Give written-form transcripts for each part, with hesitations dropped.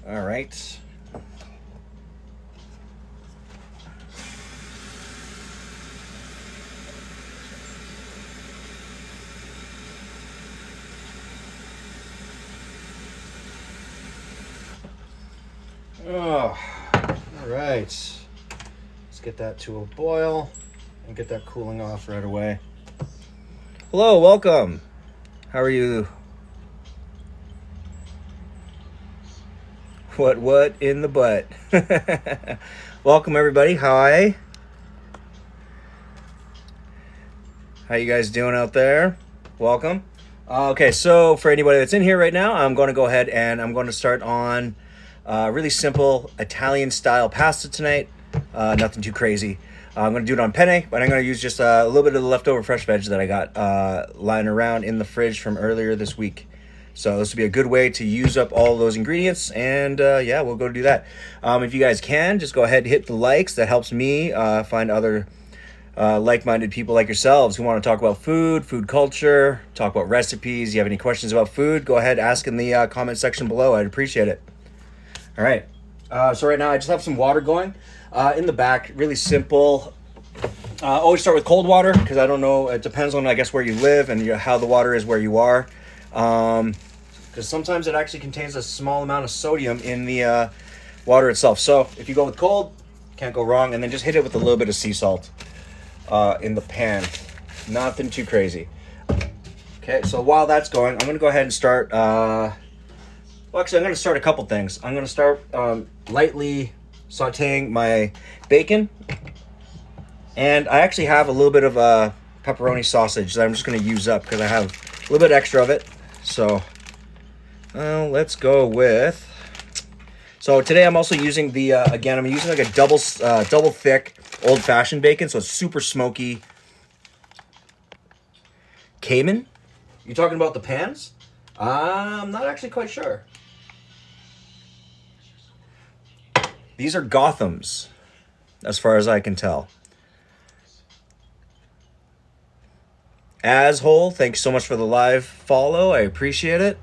All right. Oh, all right. Let's get that to a boil and get that cooling off right away. Hello, welcome. How are you? What in the butt? Welcome everybody. Hi. How you guys doing out there? Welcome. Okay, so for anybody that's in here right now, I'm going to go ahead and I'm going to start on really simple Italian style pasta tonight. Nothing too crazy. I'm going to do it on penne, but I'm going to use just a little bit of the leftover fresh veg that I got lying around in the fridge from earlier this week. So this would be a good way to use up all those ingredients, and yeah, we'll go do that. If you guys can, just go ahead and hit the likes. That helps me find other like-minded people like yourselves who want to talk about food culture, talk about recipes. You have any questions about food, go ahead, ask in the comment section below. I'd appreciate it. All right. So right now I just have some water going in the back. Really simple. Always start with cold water because I don't know. It depends on, I guess, where you live and how the water is where you are. Because sometimes it actually contains a small amount of sodium in the water itself. So if you go with cold, can't go wrong. And then just hit it with a little bit of sea salt in the pan. Nothing too crazy. Okay, so while that's going, I'm going to go ahead and start... well, actually, I'm going to start a couple things. I'm going to start lightly sauteing my bacon. And I actually have a little bit of pepperoni sausage that I'm just going to use up because I have a little bit extra of it. So let's go with... So today I'm also using the, again, I'm using like a double thick old-fashioned bacon. So it's super smoky. Cayman? You talking about the pans? I'm not actually quite sure. These are Gothams, as far as I can tell. Asshole, thanks so much for the live follow. I appreciate it.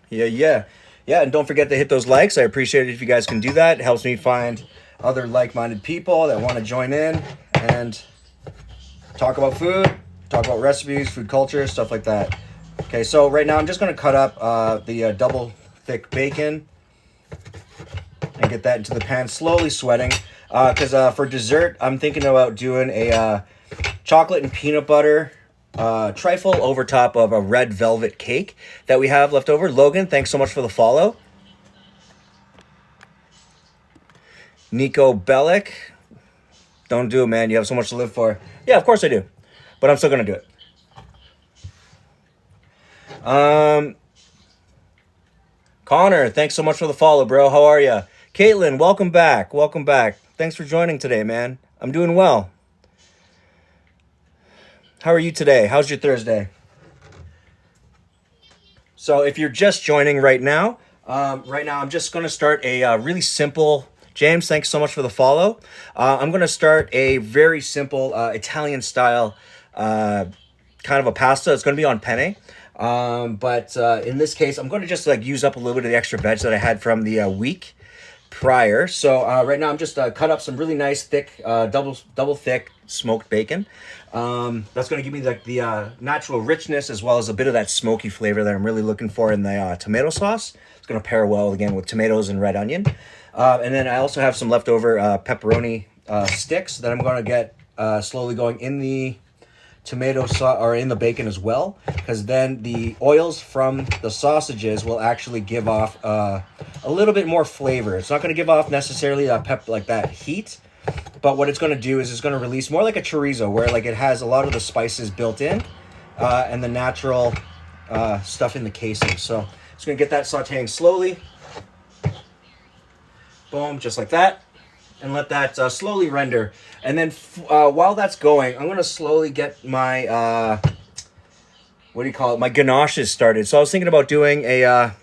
Yeah, and don't forget to hit those likes. I appreciate it if you guys can do that. It helps me find other like-minded people that want to join in and talk about food, talk about recipes, food culture, stuff like that. Okay, so right now I'm just going to cut up the double thick bacon and get that into the pan, slowly sweating. Because for dessert, I'm thinking about doing a chocolate and peanut butter trifle over top of a red velvet cake that we have left over. Logan, thanks so much for the follow. Nico Bellic, don't do it, man. You have so much to live for. Yeah, of course I do. But I'm still going to do it. Connor, thanks so much for the follow, bro. How are you? Caitlin, welcome back. Welcome back. Thanks for joining today, man. I'm doing well. How are you today? How's your Thursday? So if you're just joining right now I'm just going to start a really simple... James, thanks so much for the follow. I'm going to start a very simple Italian style kind of a pasta. It's going to be on penne. But in this case, I'm going to just like use up a little bit of the extra veg that I had from the week prior. So right now I'm just cut up some really nice thick, double thick smoked bacon. That's going to give me like the natural richness as well as a bit of that smoky flavor that I'm really looking for in the tomato sauce. It's going to pair well again with tomatoes and red onion. And then I also have some leftover pepperoni sticks that I'm going to get slowly going in the tomato sauce or in the bacon as well, because then the oils from the sausages will actually give off a little bit more flavor. It's not going to give off necessarily that like that heat, but what it's going to do is it's going to release more like a chorizo, where like it has a lot of the spices built in and the natural stuff in the casing. So it's going to get that sauteing slowly. Boom, just like that. And let that slowly render. And then while that's going, I'm going to slowly get my, what do you call it? My ganaches started. So I was thinking about doing a,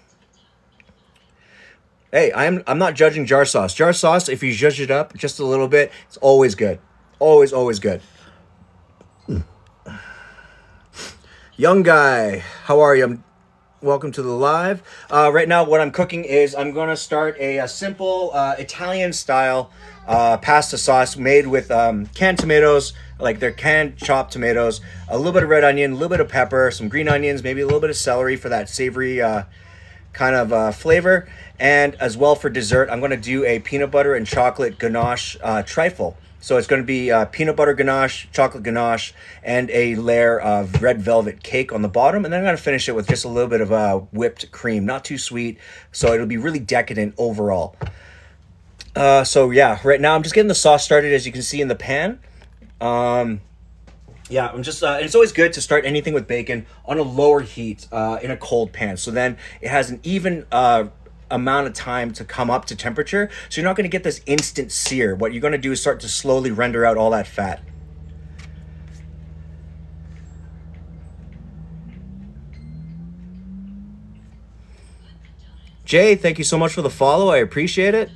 hey, I'm not judging jar sauce. Jar sauce, if you judge it up just a little bit, it's always good. Always good. Young guy, how are you? Welcome to the live. Right now, what I'm cooking is I'm going to start a simple Italian-style pasta sauce made with canned tomatoes, like they're canned chopped tomatoes, a little bit of red onion, a little bit of pepper, some green onions, maybe a little bit of celery for that savory kind of flavor. And as well for dessert, I'm going to do a peanut butter and chocolate ganache trifle. So it's going to be peanut butter ganache, chocolate ganache, and a layer of red velvet cake on the bottom. And then I'm going to finish it with just a little bit of whipped cream. Not too sweet, so it'll be really decadent overall. So yeah, right now I'm just getting the sauce started, as you can see in the pan. Yeah, I'm just, it's always good to start anything with bacon on a lower heat in a cold pan. So then it has an even amount of time to come up to temperature, so you're not going to get this instant sear. What you're going to do is start to slowly render out all that fat. Jay, thank you so much for the follow. I appreciate it.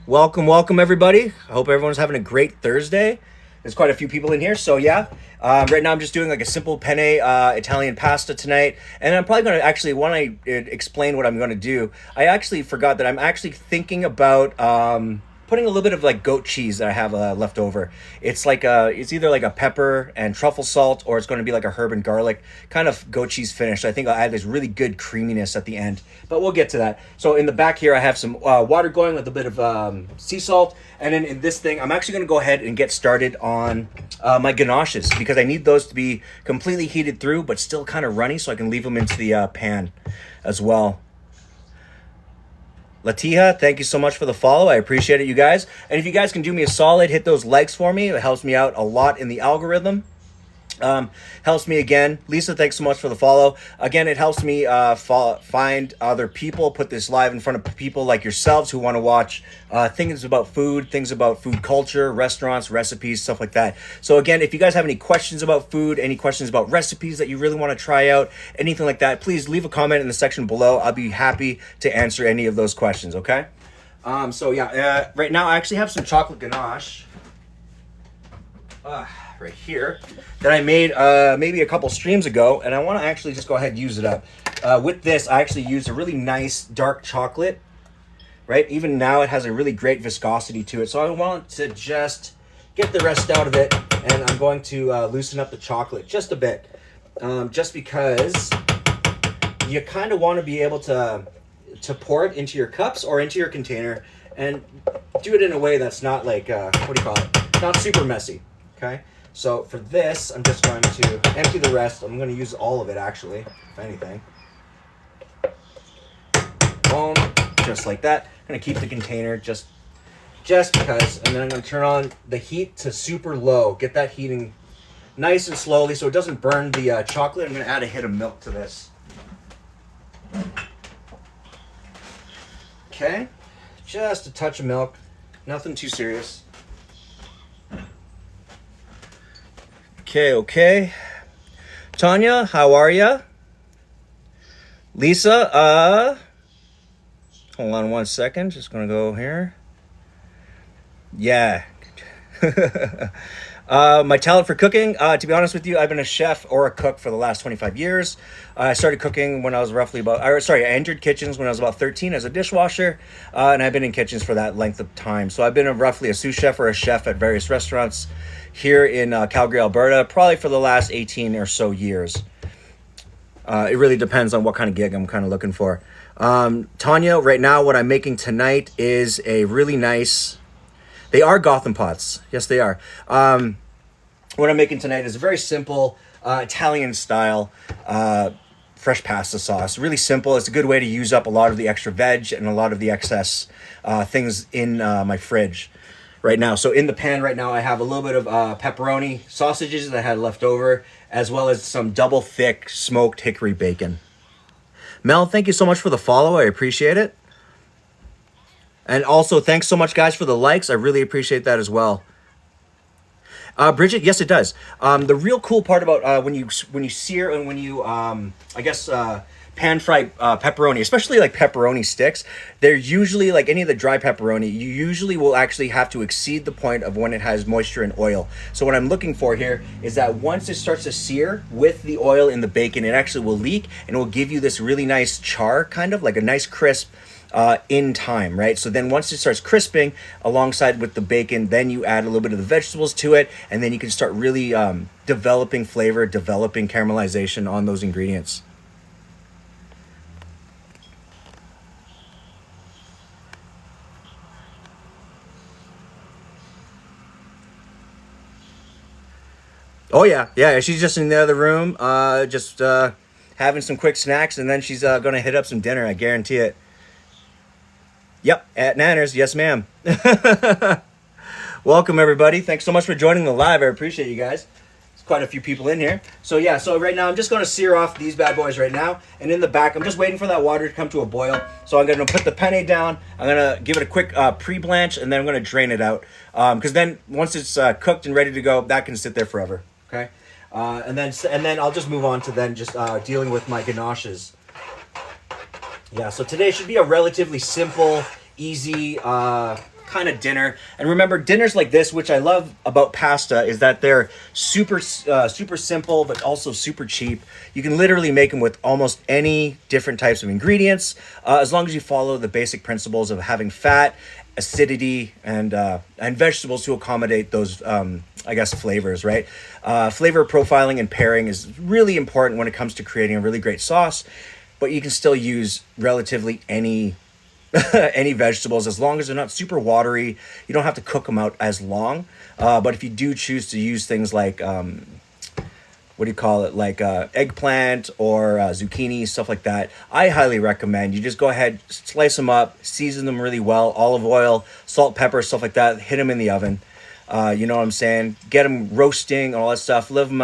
Welcome everybody. I hope everyone's having a great Thursday. There's quite a few people in here, so yeah. Right now I'm just doing like a simple penne Italian pasta tonight, and I'm probably going to actually, when I explain what I'm going to do, I actually forgot that I'm actually thinking about putting a little bit of like goat cheese that I have left over. It's like it's either like a pepper and truffle salt, or it's going to be like a herb and garlic kind of goat cheese finish. So I think I'll add this really good creaminess at the end, but we'll get to that. So in the back here I have some water going with a bit of sea salt, and then in this thing I'm actually going to go ahead and get started on my ganaches, because I need those to be completely heated through but still kind of runny, so I can leave them into the pan as well. Latiha, thank you so much for the follow. I appreciate it, you guys. And if you guys can do me a solid, hit those likes for me. It helps me out a lot in the algorithm. Helps me again. Lisa, thanks so much for the follow. Again, it helps me find other people, put this live in front of people like yourselves who want to watch things about food culture, restaurants, recipes, stuff like that. So again, if you guys have any questions about food, any questions about recipes that you really want to try out, anything like that, please leave a comment in the section below. I'll be happy to answer any of those questions, okay? So yeah, right now I actually have some chocolate ganache. Right here that I made maybe a couple streams ago, and I want to actually just go ahead and use it up. With this, I actually used a really nice dark chocolate, right? Even now it has a really great viscosity to it, so I want to just get the rest out of it, and I'm going to loosen up the chocolate just a bit, just because you kind of want to be able to pour it into your cups or into your container, and do it in a way that's not like what do you call it, not super messy. Okay, so for this, I'm just going to empty the rest. I'm going to use all of it, actually, if anything. Boom, just like that. I'm going to keep the container just because, and then I'm going to turn on the heat to super low. Get that heating nice and slowly so it doesn't burn the chocolate. I'm going to add a hit of milk to this. Okay, just a touch of milk. Nothing too serious. Okay. Tanya, how are ya? Lisa, hold on one second. Just gonna go here. Yeah. My talent for cooking, to be honest with you, I've been a chef or a cook for the last 25 years. I started cooking when I was I entered kitchens when I was about 13 as a dishwasher, and I've been in kitchens for that length of time. So I've been roughly a sous chef or a chef at various restaurants here in Calgary, Alberta, probably for the last 18 or so years. It really depends on what kind of gig I'm kind of looking for. Tanya, right now what I'm making tonight is a really nice... They are Gotham pots. Yes, they are. What I'm making tonight is a very simple Italian style fresh pasta sauce. Really simple. It's a good way to use up a lot of the extra veg and a lot of the excess things in my fridge right now. So in the pan right now, I have a little bit of pepperoni sausages that I had left over, as well as some double thick smoked hickory bacon. Mel, thank you so much for the follow. I appreciate it. And also, thanks so much, guys, for the likes. I really appreciate that as well. Bridget, yes, it does. The real cool part about when you sear and when you, pan-fried pepperoni, especially like pepperoni sticks, they're usually like any of the dry pepperoni, you usually will actually have to exceed the point of when it has moisture and oil. So what I'm looking for here is that once it starts to sear with the oil in the bacon, it actually will leak and it will give you this really nice char, kind of like a nice crisp in time, right? So then once it starts crisping alongside with the bacon, then you add a little bit of the vegetables to it, and then you can start really developing flavor, developing caramelization on those ingredients. Oh yeah. She's just in the other room, just having some quick snacks, and then she's gonna hit up some dinner. I guarantee it. Yep, at Nanners. Yes, ma'am. Welcome everybody. Thanks so much for joining the live. I appreciate you guys. There's quite a few people in here. So yeah, so right now I'm just gonna sear off these bad boys right now, and in the back I'm just waiting for that water to come to a boil. So I'm gonna put the penne down. I'm gonna give it a quick pre-blanch, and then I'm gonna drain it out. Because then once it's cooked and ready to go, that can sit there forever. Okay, and then I'll just move on to then just dealing with my ganaches. Yeah, so today should be a relatively simple, easy kind of dinner. And remember, dinners like this, which I love about pasta, is that they're super simple, but also super cheap. You can literally make them with almost any different types of ingredients, as long as you follow the basic principles of having fat, acidity, and vegetables to accommodate those I guess flavors, right? Flavor profiling and pairing is really important when it comes to creating a really great sauce, but you can still use relatively any any vegetables as long as they're not super watery. You don't have to cook them out as long, but if you do choose to use things like what do you call it, like eggplant or zucchini, stuff like that, I highly recommend you just go ahead, slice them up, season them really well, olive oil, salt, pepper, stuff like that, hit them in the oven. You know what I'm saying? Get them roasting, all that stuff. Leave them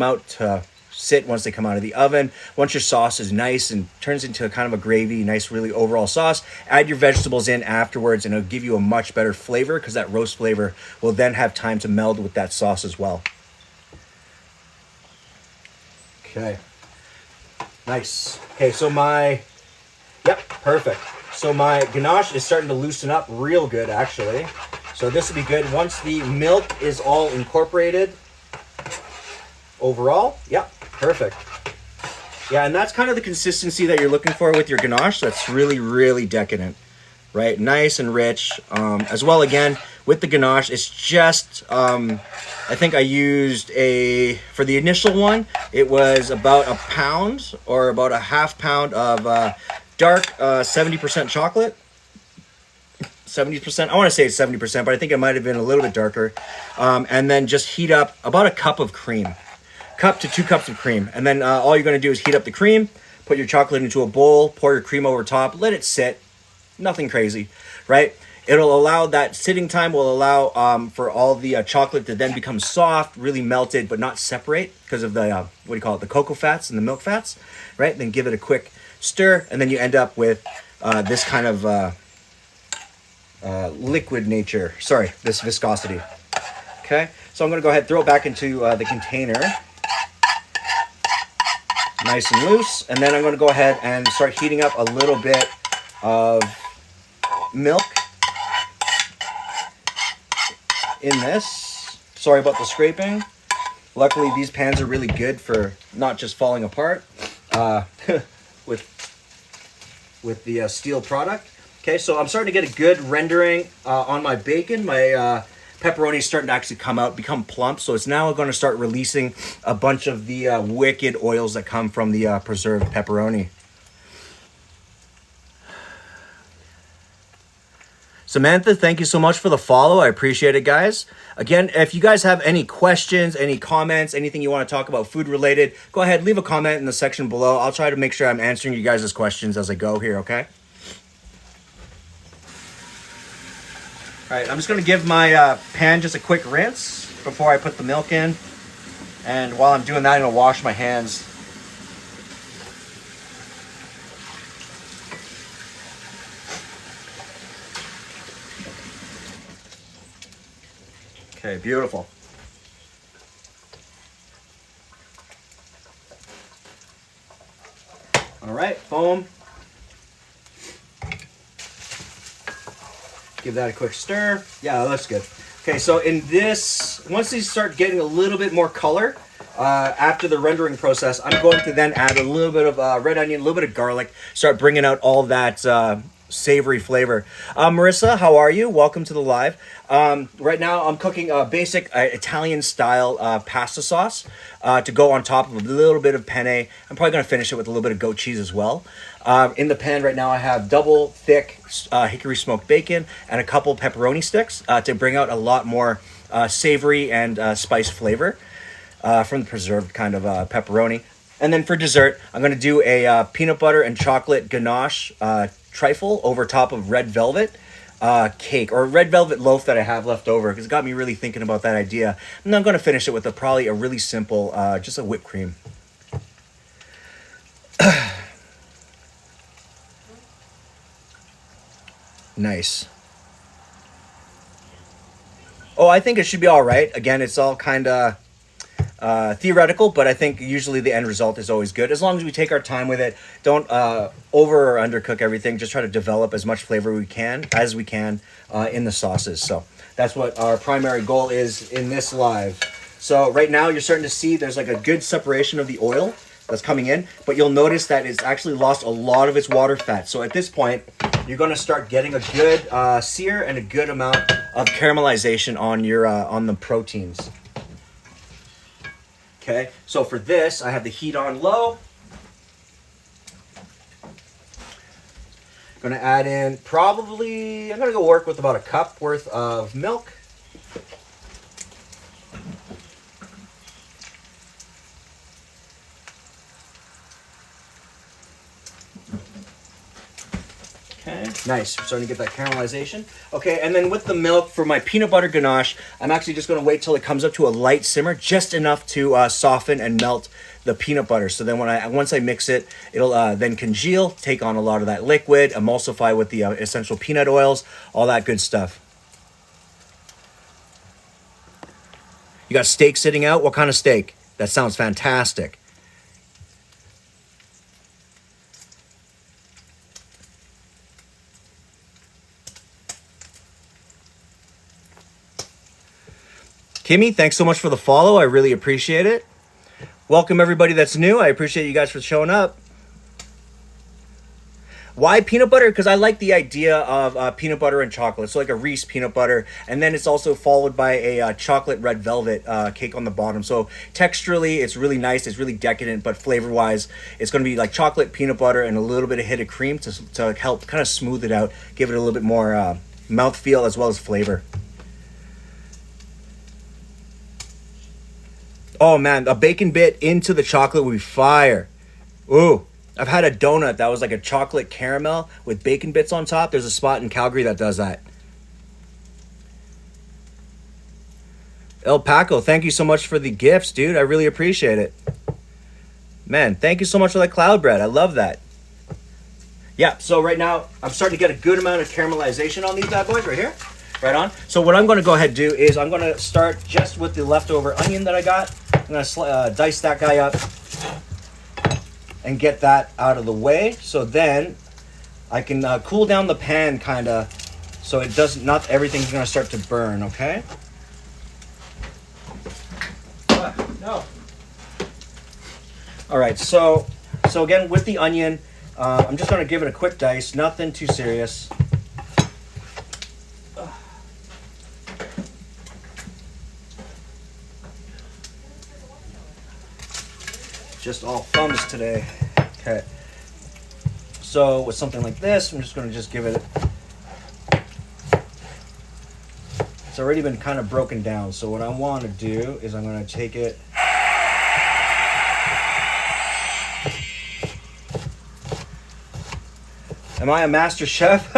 out to sit once they come out of the oven. Once your sauce is nice and turns into a kind of a gravy, nice, really overall sauce, add your vegetables in afterwards, and it'll give you a much better flavor because that roast flavor will then have time to meld with that sauce as well. Okay. Nice. Okay, so perfect. So my ganache is starting to loosen up real good, actually. So this will be good once the milk is all incorporated overall. Yep, perfect. Yeah, and that's kind of the consistency that you're looking for with your ganache. That's really, really decadent, right? Nice and rich. As well, again, with the ganache, it's just, I think I used for the initial one, it was about a pound or about a half pound of dark 70% chocolate. 70%. I want to say it's 70%, but I think it might have been a little bit darker. And then just heat up about a cup of cream. Cup to 2 cups of cream. And then all you're going to do is heat up the cream, put your chocolate into a bowl, pour your cream over top, let it sit. Nothing crazy, right? It'll allow that sitting time will allow for all the chocolate to then become soft, really melted, but not separate because of the, the cocoa fats and the milk fats, right? Then give it a quick stir, and then you end up with this kind of liquid nature. Sorry, this viscosity. Okay, so I'm going to go ahead and throw it back into the container. Nice and loose. And then I'm going to go ahead and start heating up a little bit of milk in this. Sorry about the scraping. Luckily, these pans are really good for not just falling apart with the steel product. Okay, so I'm starting to get a good rendering on my bacon. My pepperoni is starting to actually come out, become plump. So it's now going to start releasing a bunch of the wicked oils that come from the preserved pepperoni. Samantha, thank you so much for the follow. I appreciate it, guys. Again, if you guys have any questions, any comments, anything you want to talk about food related, go ahead, leave a comment in the section below. I'll try to make sure I'm answering you guys' questions as I go here, okay? All right, I'm just going to give my pan just a quick rinse before I put the milk in. And while I'm doing that, I'm going to wash my hands. Okay, beautiful. All right, boom. Give that a quick stir. Yeah, that looks good. Okay, so in this, once these start getting a little bit more color, after the rendering process, I'm going to then add a little bit of red onion, a little bit of garlic, start bringing out all that savory flavor. Marissa, how are you? Welcome to the live. Right now, I'm cooking a basic Italian-style pasta sauce to go on top of a little bit of penne. I'm probably going to finish it with a little bit of goat cheese as well. In the pan right now, I have double thick hickory smoked bacon and a couple pepperoni sticks to bring out a lot more savory and spice flavor from the preserved kind of pepperoni. And then for dessert, I'm going to do a peanut butter and chocolate ganache trifle over top of red velvet cake or red velvet loaf that I have left over because it got me really thinking about that idea. And I'm going to finish it with probably a really simple, just a whipped cream. Nice. Oh, I think it should be all right. Again, it's all kind of theoretical, but I think usually the end result is always good as long as we take our time with it. Don't over or undercook everything. Just try to develop as much flavor as we can in the sauces. So that's what our primary goal is in this live. So right now you're starting to see there's like a good separation of the oil that's coming in, but you'll notice that it's actually lost a lot of its water fat. So at this point, you're going to start getting a good sear and a good amount of caramelization on your on the proteins. Okay, so for this, I have the heat on low. Going to add in probably, I'm going to go work with about a cup worth of milk. Okay, nice. We're starting to get that caramelization. Okay, and then with the milk for my peanut butter ganache, I'm actually just going to wait till it comes up to a light simmer, just enough to soften and melt the peanut butter. So then once I mix it, it'll then congeal, take on a lot of that liquid, emulsify with the essential peanut oils, all that good stuff. You got steak sitting out? What kind of steak? That sounds fantastic. Kimmy, thanks so much for the follow. I really appreciate it. Welcome everybody that's new. I appreciate you guys for showing up. Why peanut butter? Because I like the idea of peanut butter and chocolate. So like a Reese peanut butter. And then it's also followed by a chocolate red velvet cake on the bottom. So texturally, it's really nice. It's really decadent. But flavor-wise, it's going to be like chocolate, peanut butter, and a little bit of hit of cream to help kind of smooth it out. Give it a little bit more mouthfeel as well as flavor. Oh man, a bacon bit into the chocolate would be fire. Ooh, I've had a donut that was like a chocolate caramel with bacon bits on top. There's a spot in Calgary that does that. El Paco, thank you so much for the gifts, dude. I really appreciate it. Man, thank you so much for the cloud bread. I love that. Yeah, so right now I'm starting to get a good amount of caramelization on these bad boys right here. Right on. So what I'm going to go ahead and do is I'm going to start just with the leftover onion that I got. I'm going to dice that guy up and get that out of the way. So then I can cool down the pan kind of so it doesn't, not everything's going to start to burn, okay? No. All right, so again with the onion, I'm just going to give it a quick dice, nothing too serious. Just all thumbs today. Okay. So with something like this, I'm just going to just give it. It's already been kind of broken down. So what I want to do is I'm going to take it. Am I a master chef?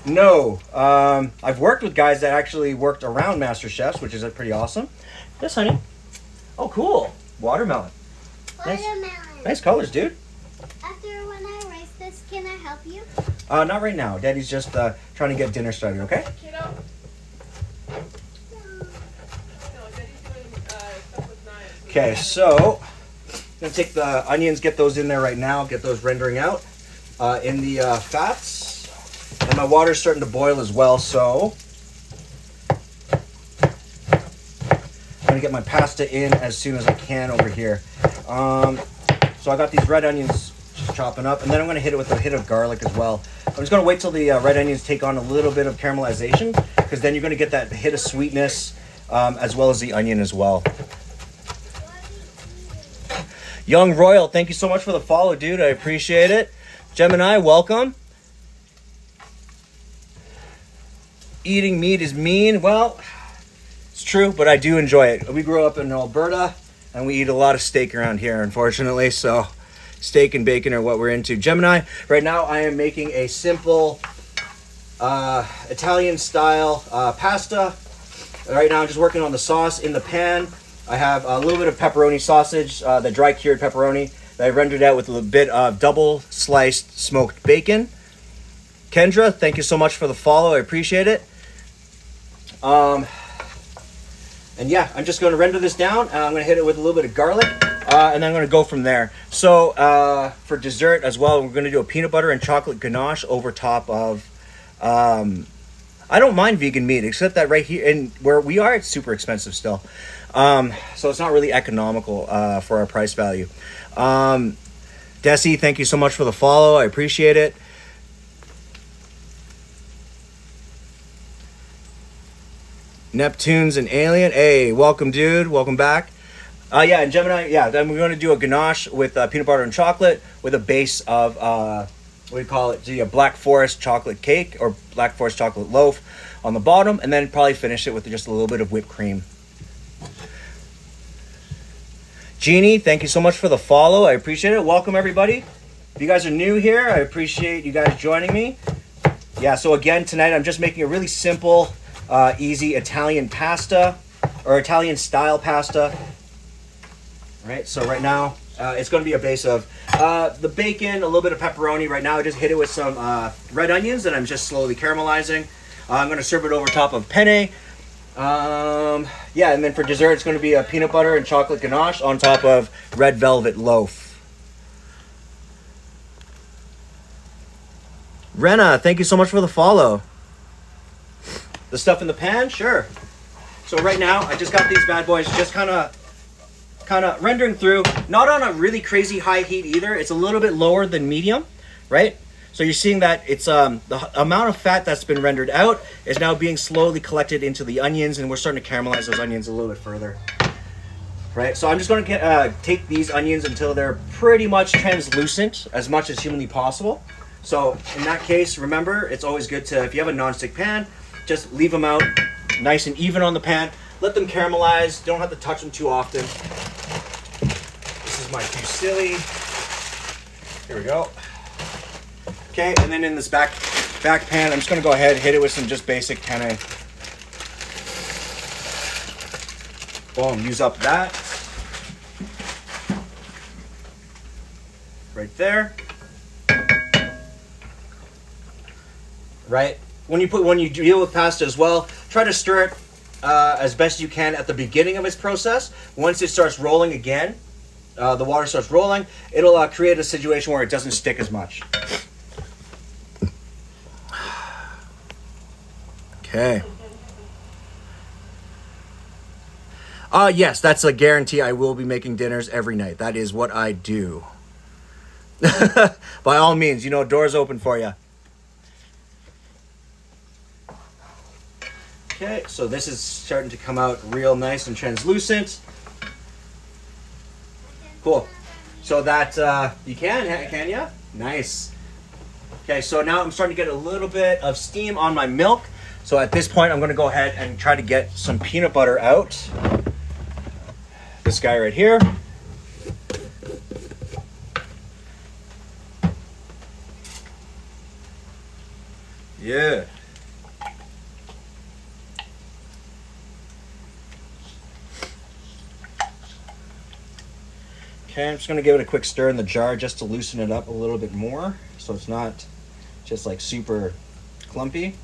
No. I've worked with guys that actually worked around master chefs, which is pretty awesome. Yes, honey. Oh, cool. Watermelon. Nice colors, dude. After when I raise this, can I help you? Not right now. Daddy's just trying to get dinner started, okay? Kiddo. No, Daddy's doing stuff with knives. Okay, so gonna take the onions, get those in there right now, get those rendering out in the fats. And my water's starting to boil as well, so I'm gonna get my pasta in as soon as I can over here. So I got these red onions just chopping up, and then I'm gonna hit it with a hit of garlic as well. I'm just gonna wait till the red onions take on a little bit of caramelization, because then you're gonna get that hit of sweetness as well as the onion as well. Young Royal, thank you so much for the follow, dude. I appreciate it. Gemini, welcome. Eating meat is mean. Well, it's true, but I do enjoy it. We grew up in Alberta, and we eat a lot of steak around here, unfortunately. So steak and bacon are what we're into. Gemini, right now I am making a simple Italian-style pasta. Right now I'm just working on the sauce in the pan. I have a little bit of pepperoni sausage, the dry cured pepperoni that I rendered out with a little bit of double sliced smoked bacon. Kendra, thank you so much for the follow. I appreciate it. And yeah, I'm just going to render this down. I'm going to hit it with a little bit of garlic, and then I'm going to go from there. So for dessert as well, we're going to do a peanut butter and chocolate ganache over top of. I don't mind vegan meat, except that right here and where we are, it's super expensive still. So it's not really economical for our price value. Desi, thank you so much for the follow. I appreciate it. Neptune's an alien. Hey, welcome, dude. Welcome back. Yeah, and Gemini, yeah, then we're going to do a ganache with peanut butter and chocolate with a base of, what do you call it? The Black Forest chocolate cake or Black Forest chocolate loaf on the bottom, and then probably finish it with just a little bit of whipped cream. Jeannie, thank you so much for the follow. I appreciate it. Welcome, everybody. If you guys are new here, I appreciate you guys joining me. Yeah, so again, tonight I'm just making a really simple, easy Italian pasta or Italian style pasta. Right, so right now it's going to be a base of the bacon, a little bit of pepperoni. Right now I just hit it with some red onions and I'm just slowly caramelizing. I'm going to serve it over top of penne. Yeah, and then for dessert it's going to be a peanut butter and chocolate ganache on top of Red Velvet Loaf. Rena, thank you so much for the follow. The stuff in the pan? Sure. So right now, I just got these bad boys just kind of rendering through. Not on a really crazy high heat either. It's a little bit lower than medium, right? So you're seeing that it's the amount of fat that's been rendered out is now being slowly collected into the onions, and we're starting to caramelize those onions a little bit further. Right, so I'm just going to take these onions until they're pretty much translucent as much as humanly possible. So in that case, remember, it's always good to, if you have a non-stick pan, just leave them out nice and even on the pan. Let them caramelize. Don't have to touch them too often. This is my fusilli. Here we go. Okay, and then in this back pan, I'm just going to go ahead and hit it with some just basic penne. Boom, use up that. Right there. Right? When you deal with pasta as well, try to stir it as best you can at the beginning of its process. Once it starts rolling again, the water starts rolling, it'll create a situation where it doesn't stick as much. Okay. Yes, that's a guarantee. I will be making dinners every night. That is what I do. By all means, doors open for you. Okay, so this is starting to come out real nice and translucent. Cool. So that, you can you? Nice. Okay, so now I'm starting to get a little bit of steam on my milk. So at this point, I'm going to go ahead and try to get some peanut butter out. This guy right here. Yeah. Okay, I'm just going to give it a quick stir in the jar just to loosen it up a little bit more so it's not just like super clumpy.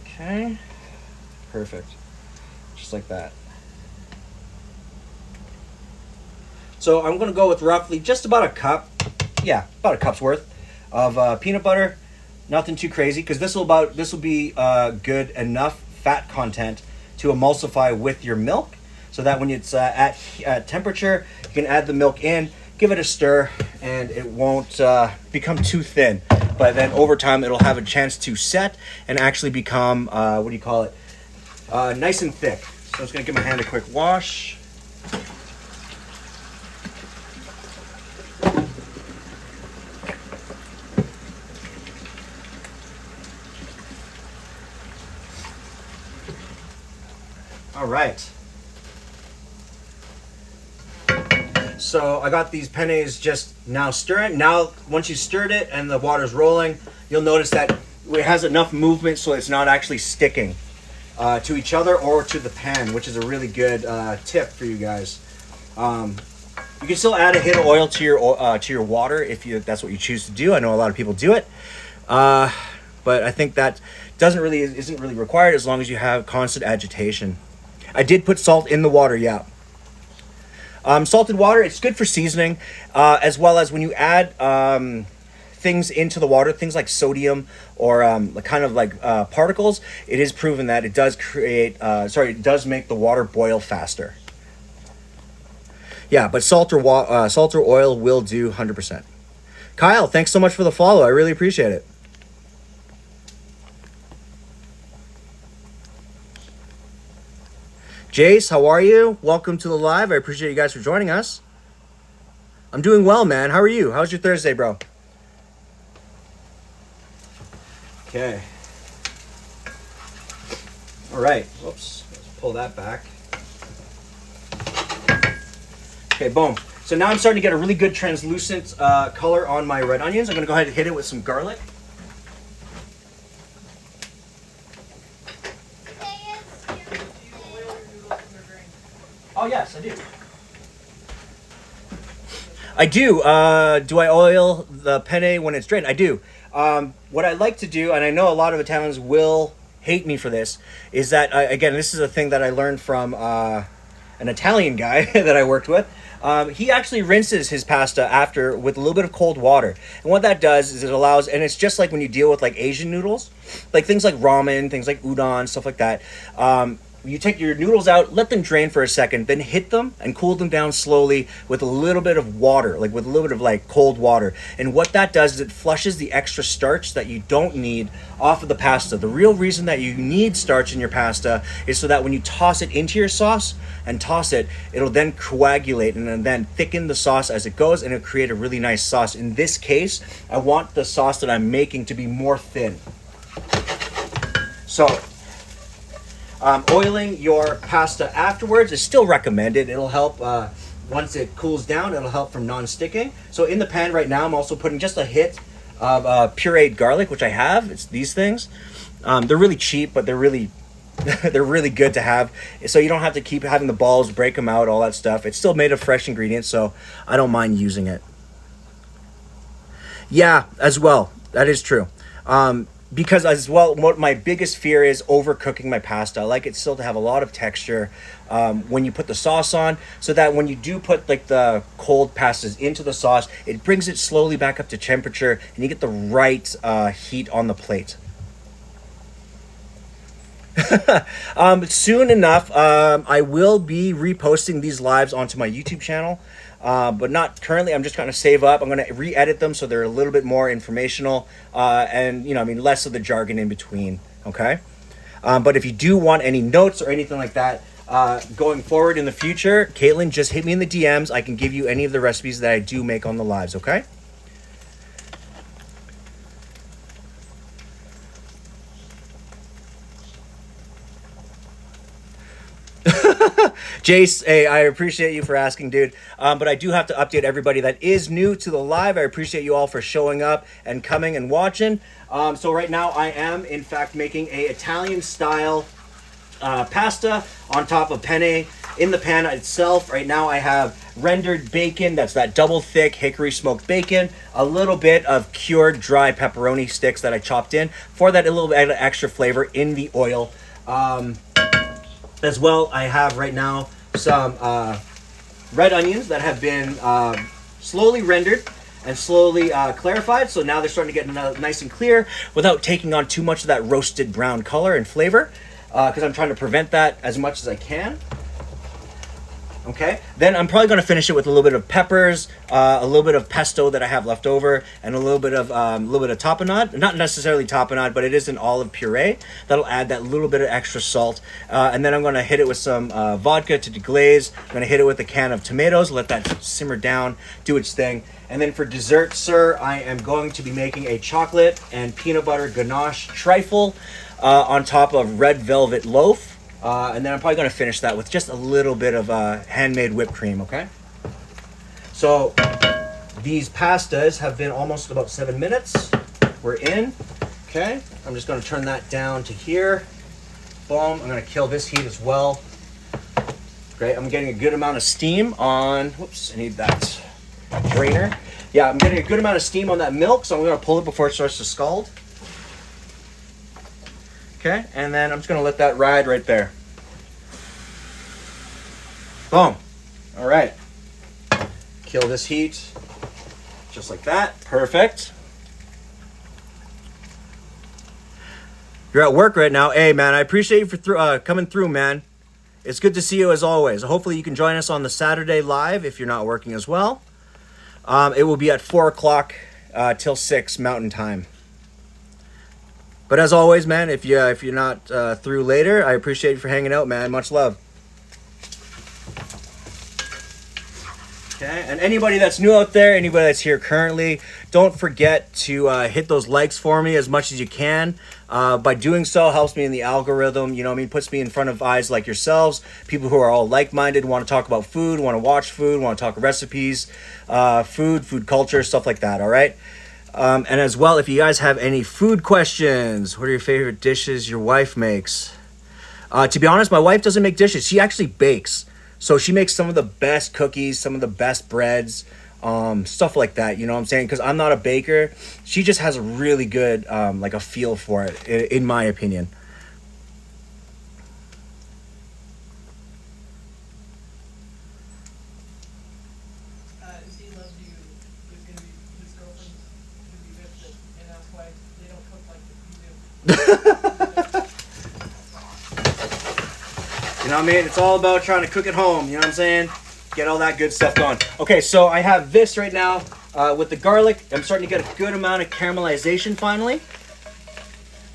Okay, perfect. Just just like that. So I'm going to go with roughly just about a cup. Yeah, about a cup's worth of peanut butter. Nothing too crazy, because this will be good enough fat content to emulsify with your milk, so that when it's at temperature, you can add the milk in, give it a stir, and it won't become too thin. But then over time, it'll have a chance to set and actually become nice and thick. So I'm just gonna give my hand a quick wash. All right. So I got these pennes just now stirring. Now, once you stirred it and the water's rolling, you'll notice that it has enough movement so it's not actually sticking to each other or to the pan, which is a really good tip for you guys. You can still add a hit of oil to your water if that's what you choose to do. I know a lot of people do it, but I think that isn't really required as long as you have constant agitation. I did put salt in the water, yeah. Salted water, it's good for seasoning, as well as when you add things into the water, things like sodium or particles. It is proven that it does it does make the water boil faster. Yeah, but salt or oil will do 100%. Kyle, thanks so much for the follow. I really appreciate it. Jace, how are you? Welcome to the live. I appreciate you guys for joining us. I'm doing well, man. How are you? How's your Thursday, bro? Okay. All right. Whoops. Let's pull that back. Okay, boom. So now I'm starting to get a really good translucent color on my red onions. I'm going to go ahead and hit it with some garlic. Oh, yes, I do. I do. Do I oil the penne when it's drained? I do. What I like to do, and I know a lot of Italians will hate me for this, is that, again, this is a thing that I learned from an Italian guy that I worked with. He actually rinses his pasta after with a little bit of cold water. And what that does is it allows, and it's just like when you deal with like Asian noodles, like things like ramen, things like udon, stuff like that. You take your noodles out, let them drain for a second, then hit them and cool them down slowly with a little bit of water, like with a little bit of like cold water. And what that does is it flushes the extra starch that you don't need off of the pasta. The real reason that you need starch in your pasta is so that when you toss it into your sauce and toss it, it'll then coagulate and then thicken the sauce as it goes, and it'll create a really nice sauce. In this case, I want the sauce that I'm making to be more thin. So, oiling your pasta afterwards is still recommended. It'll help once it cools down. It'll help from non-sticking. So in the pan right now, I'm also putting just a hit of pureed garlic, which I have. It's these things. They're really cheap, but they're really they're really good to have. So you don't have to keep having the balls, break them out, all that stuff. It's still made of fresh ingredients, so I don't mind using it. Yeah, as well. That is true. Because as well, what my biggest fear is overcooking my pasta. I like it still to have a lot of texture when you put the sauce on, so that when you do put like the cold pastas into the sauce, it brings it slowly back up to temperature and you get the right heat on the plate. Soon enough, I will be reposting these lives onto my YouTube channel. But not currently. I'm just going to save up. I'm going to re-edit them so they're a little bit more informational and, less of the jargon in between, okay? But if you do want any notes or anything like that going forward in the future, Caitlin, just hit me in the DMs. I can give you any of the recipes that I do make on the lives, okay? Jace, hey, I appreciate you for asking, dude. But I do have to update everybody that is new to the live. I appreciate you all for showing up and coming and watching. So right now I am, in fact, making a Italian-style pasta on top of penne. In the pan itself, right now I have rendered bacon. That's that double thick hickory smoked bacon. A little bit of cured dry pepperoni sticks that I chopped in for that a little bit of extra flavor in the oil. As well, I have right now some red onions that have been slowly rendered and slowly clarified. So now they're starting to get nice and clear without taking on too much of that roasted brown color and flavor, because I'm trying to prevent that as much as I can. Okay, then I'm probably going to finish it with a little bit of peppers, a little bit of pesto that I have left over, and a little bit of tapenade. Not necessarily tapenade, but it is an olive puree that'll add that little bit of extra salt. And then I'm going to hit it with some vodka to deglaze. I'm going to hit it with a can of tomatoes, let that simmer down, do its thing. And then for dessert, sir, I am going to be making a chocolate and peanut butter ganache trifle on top of Red Velvet Loaf. And then I'm probably going to finish that with just a little bit of handmade whipped cream, okay? So these pastas have been almost about 7 minutes. We're in, okay? I'm just going to turn that down to here. Boom, I'm going to kill this heat as well. Great, I'm getting a good amount of steam on, whoops, I need that drainer. Yeah, I'm getting a good amount of steam on that milk, so I'm going to pull it before it starts to scald. Okay, and then I'm just going to let that ride right there. Boom. All right. Kill this heat. Just like that. Perfect. You're at work right now. Hey, man, I appreciate you for coming through, man. It's good to see you as always. Hopefully you can join us on the Saturday live if you're not working as well. It will be at 4 o'clock till 6 Mountain Time. But as always, man, if you're not through later, I appreciate you for hanging out, man. Much love. Okay, and anybody that's new out there, anybody that's here currently, don't forget to hit those likes for me as much as you can. By doing so, helps me in the algorithm, you know what I mean, puts me in front of eyes like yourselves, people who are all like-minded, want to talk about food, want to watch food, want to talk recipes, food culture, stuff like that, all right? And as well, if you guys have any food questions, what are your favorite dishes your wife makes? To be honest, my wife doesn't make dishes. She actually bakes. So she makes some of the best cookies, some of the best breads, stuff like that. You know what I'm saying? Because I'm not a baker. She just has a really good, like a feel for it, in my opinion. Z loves you. Is going to be his girlfriend's going to be with it, and that's why they don't cook like you do. You know what I mean? It's all about trying to cook at home. You know what I'm saying? Get all that good stuff going. Okay, so I have this right now with the garlic. I'm starting to get a good amount of caramelization finally,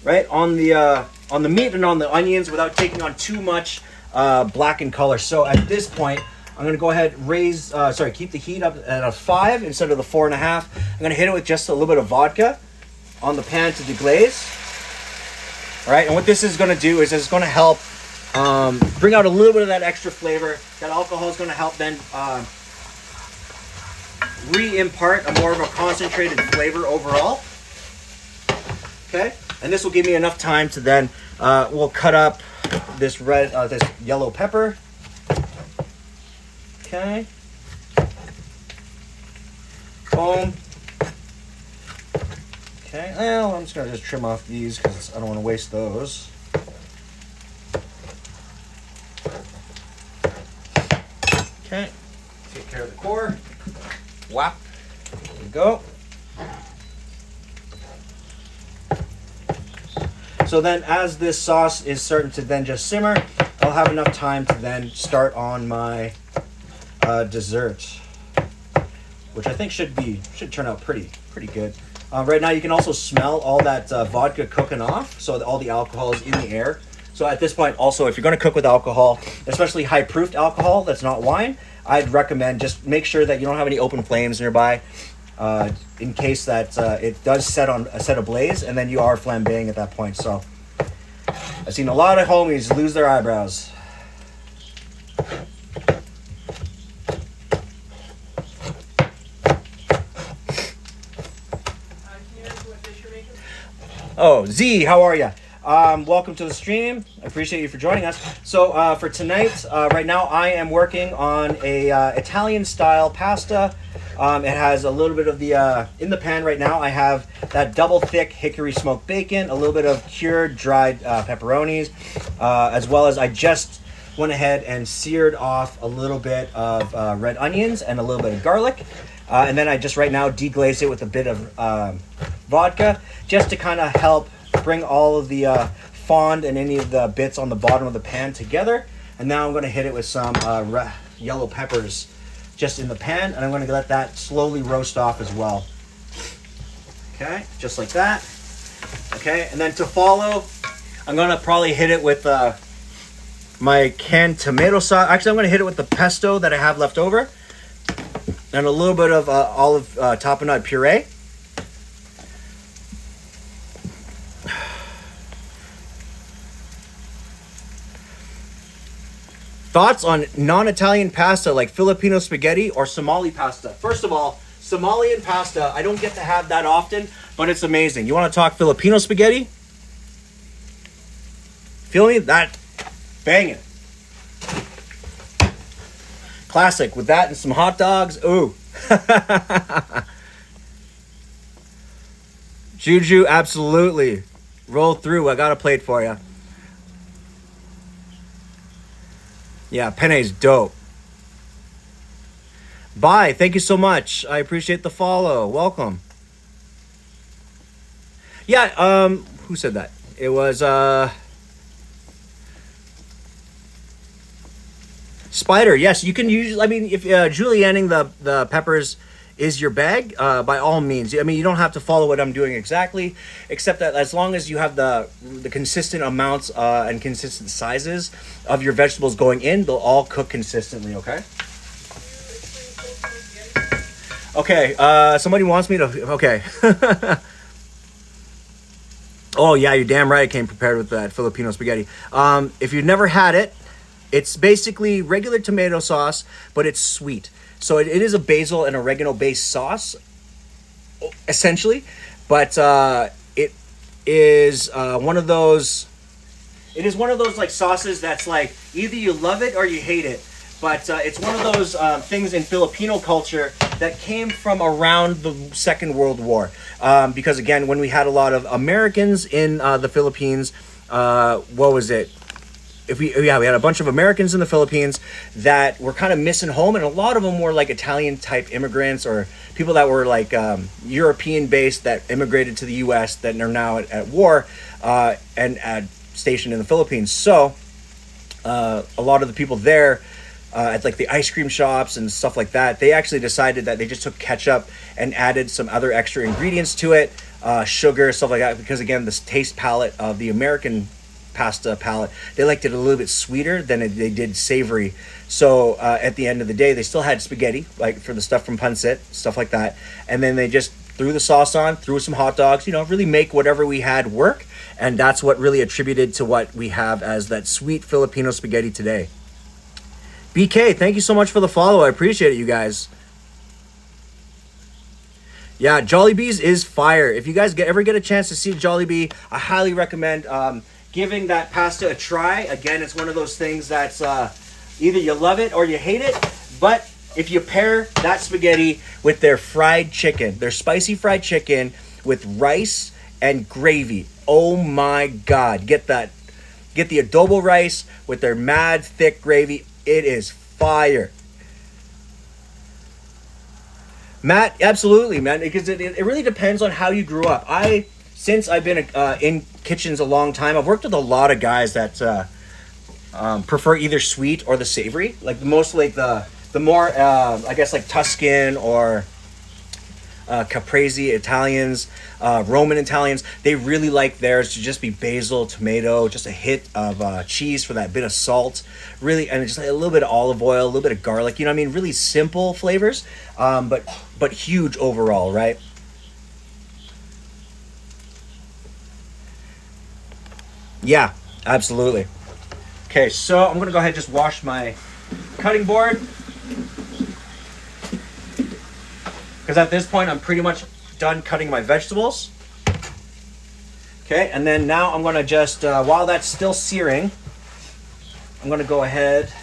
right on the meat and on the onions without taking on too much blackened color. So at this point, I'm gonna go ahead and keep the heat up at a 5 instead of the 4.5. I'm gonna hit it with just a little bit of vodka on the pan to deglaze. All right, and what this is gonna do is it's gonna help bring out a little bit of that extra flavor. That alcohol is going to help then re-impart a more of a concentrated flavor overall. Okay, and this will give me enough time to then we'll cut up this this yellow pepper. Okay, boom. Okay, well, I'm just going to just trim off these because I don't want to waste those. Okay, take care of the core. Whap. There we go. So then as this sauce is starting to then just simmer, I'll have enough time to then start on my dessert, which I think should turn out pretty good. Right now you can also smell all that vodka cooking off, so all the alcohol is in the air. So at this point, also, if you're going to cook with alcohol, especially high-proofed alcohol that's not wine, I'd recommend just make sure that you don't have any open flames nearby, in case that it does set ablaze, and then you are flambeing at that point. So I've seen a lot of homies lose their eyebrows. Oh, Z, how are you? Welcome to the stream. I appreciate you for joining us. So for tonight, right now I am working on a Italian style pasta. It has a little bit of the in the pan right now. I have that double thick hickory smoked bacon, a little bit of cured dried pepperonis, as well as I just went ahead and seared off a little bit of red onions and a little bit of garlic. And then I just right now deglazed it with a bit of vodka just to kind of help bring all of the fond and any of the bits on the bottom of the pan together. And now I'm going to hit it with some yellow peppers just in the pan, and I'm going to let that slowly roast off as well. Okay, just like that. Okay, and then to follow, I'm going to probably hit it with my canned tomato sauce. Actually, I'm going to hit it with the pesto that I have left over, and a little bit of olive tapenade puree. Thoughts on non-Italian pasta like Filipino spaghetti or Somali pasta? First of all, Somalian pasta, I don't get to have that often, but it's amazing. You want to talk Filipino spaghetti? Feel me? That banging. Classic with that and some hot dogs. Ooh. Juju, absolutely. Roll through. I got a plate for you. Yeah, Penne's dope. Bye. Thank you so much. I appreciate the follow. Welcome. Yeah, who said that? It was Spider. Yes, you can use, I mean, if julienning the peppers is your bag, by all means. I mean, you don't have to follow what I'm doing exactly, except that as long as you have the consistent amounts and consistent sizes of your vegetables going in, they'll all cook consistently, okay? Okay, somebody wants me to, okay. Oh, yeah, you're damn right I came prepared with that Filipino spaghetti. If you've never had it, it's basically regular tomato sauce, but it's sweet. So it is a basil and oregano based sauce, essentially, but it is one of those. It is one of those like sauces that's like either you love it or you hate it. But it's one of those things in Filipino culture that came from around the Second World War, because again, when we had a lot of Americans in the Philippines, what was it? We had a bunch of Americans in the Philippines that were kind of missing home, and a lot of them were like Italian type immigrants or people that were like European based that immigrated to the U.S. that are now at war and stationed in the Philippines. So a lot of the people there at like the ice cream shops and stuff like that, they actually decided that they just took ketchup and added some other extra ingredients to it, sugar, stuff like that, because again, this taste palette of the American pasta palette, they liked it a little bit sweeter than they did savory. So at the end of the day, they still had spaghetti, like for the stuff from pancit, stuff like that, and then they just threw the sauce on, threw some hot dogs, really make whatever we had work, and that's what really attributed to what we have as that sweet Filipino spaghetti today. BK, thank you so much for the follow. I appreciate it, you guys. Yeah, Jollibee's is fire. If you guys ever get a chance to see Jollibee, I highly recommend giving that pasta a try. Again, it's one of those things that's either you love it or you hate it. But if you pair that spaghetti with their fried chicken, their spicy fried chicken with rice and gravy, oh my God. Get the adobo rice with their mad thick gravy. It is fire. Matt, absolutely, man, because it really depends on how you grew up. Since I've been in kitchens a long time, I've worked with a lot of guys that prefer either sweet or the savory. Like mostly like the more I guess like Tuscan or Caprese Italians, Roman Italians. They really like theirs to just be basil, tomato, just a hit of cheese for that bit of salt, really, and just a little bit of olive oil, a little bit of garlic. Really simple flavors, but huge overall, right? Yeah, absolutely. Okay, so I'm gonna go ahead and just wash my cutting board, because at this point I'm pretty much done cutting my vegetables. Okay, and then now I'm gonna just while that's still searing, I'm gonna go ahead.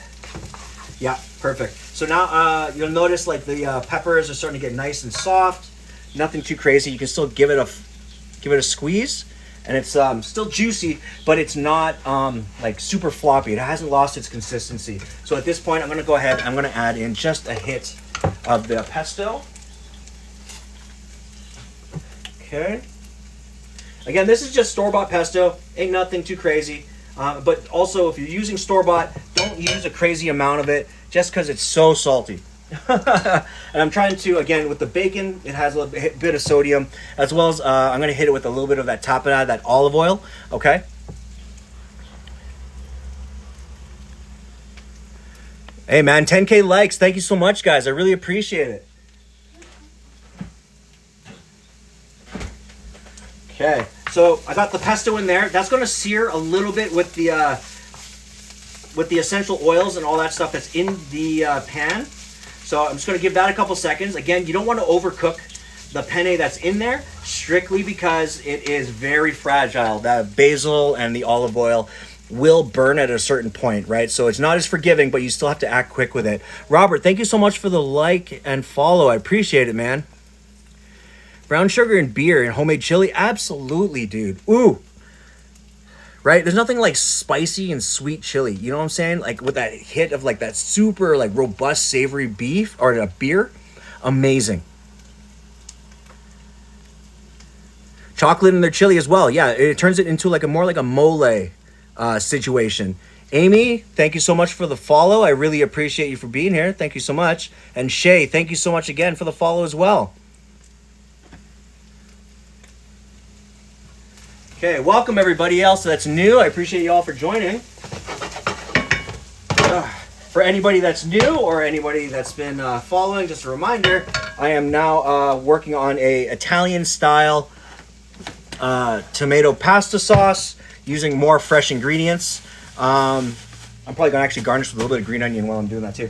Yeah, perfect. So now you'll notice like the peppers are starting to get nice and soft. Nothing too crazy. You can still give it a squeeze. and it's still juicy, but it's not like super floppy. It hasn't lost its consistency. So at this point, I'm going to go ahead. I'm going to add in just a hit of the pesto. Okay. Again, this is just store-bought pesto. Ain't nothing too crazy. But also, if you're using store-bought, don't use a crazy amount of it just because it's so salty. And I'm trying to, again, with the bacon, it has a bit of sodium, as well as I'm going to hit it with a little bit of that tapenade, that olive oil. Okay. Hey, man, 10K likes. Thank you so much, guys. I really appreciate it. Okay, so I got the pesto in there. That's going to sear a little bit with the essential oils and all that stuff that's in the pan. So I'm just going to give that a couple seconds. Again, you don't want to overcook the penne that's in there, strictly because it is very fragile. The basil and the olive oil will burn at a certain point, right? So it's not as forgiving, but you still have to act quick with it. Robert, thank you so much for the like and follow. I appreciate it, man. Brown sugar and beer and homemade chili? Absolutely, dude. Ooh. Right? There's nothing like spicy and sweet chili. You know what I'm saying? Like with that hit of like that super like robust savory beef or a beer. Amazing. Chocolate in their chili as well. Yeah, it turns it into like a more like a mole situation. Amy, thank you so much for the follow. I really appreciate you for being here. Thank you so much. And Shay, thank you so much again for the follow as well. Okay, welcome everybody else that's new. I appreciate you all for joining. For anybody that's new or anybody that's been following, just a reminder, I am now working on a Italian style tomato pasta sauce using more fresh ingredients. I'm probably going to actually garnish with a little bit of green onion while I'm doing that too.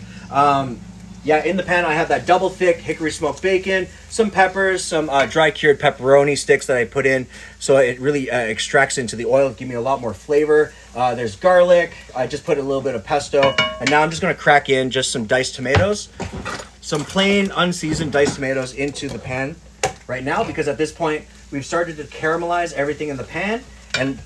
Yeah, in the pan I have that double thick hickory smoked bacon, some peppers, some dry cured pepperoni sticks that I put in so it really extracts into the oil, give me a lot more flavor. There's garlic, I just put a little bit of pesto, and now I'm just going to crack in just some diced tomatoes, some plain unseasoned diced tomatoes into the pan right now, because at this point we've started to caramelize everything in the pan, and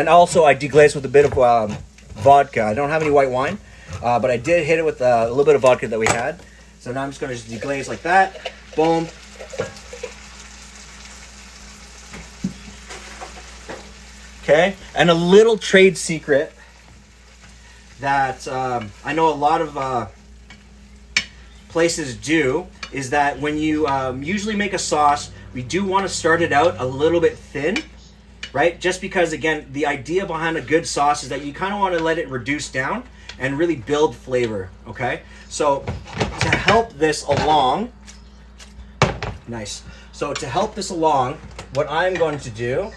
also I deglaze with a bit of vodka. I don't have any white wine. But I did hit it with a little bit of vodka that we had. So now I'm just going to deglaze like that. Boom. Okay. And a little trade secret that I know a lot of places do is that when you usually make a sauce, we do want to start it out a little bit thin. Right? Just because, again, the idea behind a good sauce is that you kind of want to let it reduce down and really build flavor, okay? So to help this along, nice. So to help this along, what I'm going to do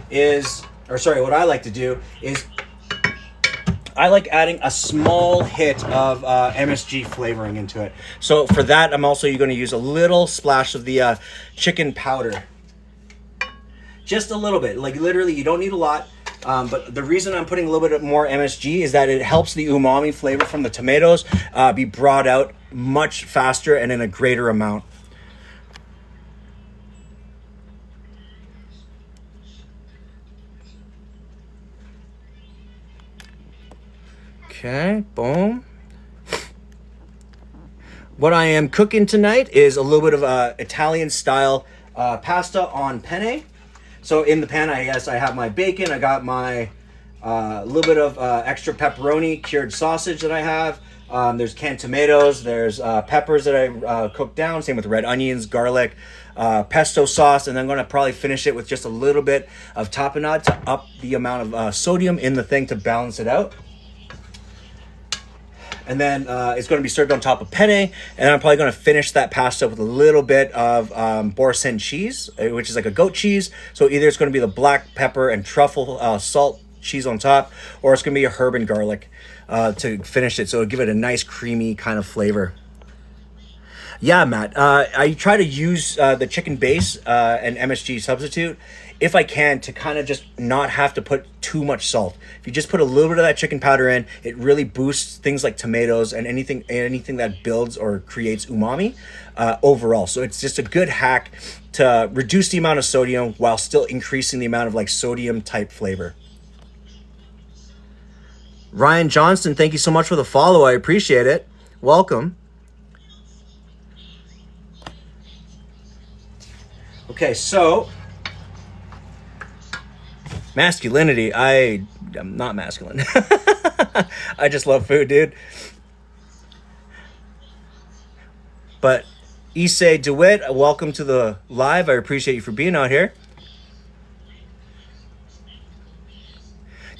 is, what I like to do is I like adding a small hit of MSG flavoring into it. So for that, I'm also going to use a little splash of the chicken powder. Just a little bit, like literally you don't need a lot. But the reason I'm putting a little bit more MSG is that it helps the umami flavor from the tomatoes be brought out much faster and in a greater amount. Okay, boom. What I am cooking tonight is a little bit of Italian style pasta on penne. So in the pan, I have my bacon. I got my little bit of extra pepperoni, cured sausage that I have. There's canned tomatoes. There's peppers that I cooked down. Same with red onions, garlic, pesto sauce. And then I'm going to probably finish it with just a little bit of tapenade to up the amount of sodium in the thing to balance it out. And then it's going to be served on top of penne. And I'm probably going to finish that pasta with a little bit of Boursin cheese, which is like a goat cheese. So either it's going to be the black pepper and truffle salt cheese on top, or it's going to be a herb and garlic to finish it. So it'll give it a nice creamy kind of flavor. Yeah, Matt. I try to use the chicken base and MSG substitute if I can, to kind of just not have to put too much salt. If you just put a little bit of that chicken powder in, it really boosts things like tomatoes and anything that builds or creates umami overall. So it's just a good hack to reduce the amount of sodium while still increasing the amount of like sodium type flavor. Ryan Johnston, thank you so much for the follow. I appreciate it. Welcome. Okay, so masculinity. I'm not masculine. I just love food, dude. But Issei DeWitt, welcome to the live. I appreciate you for being out here.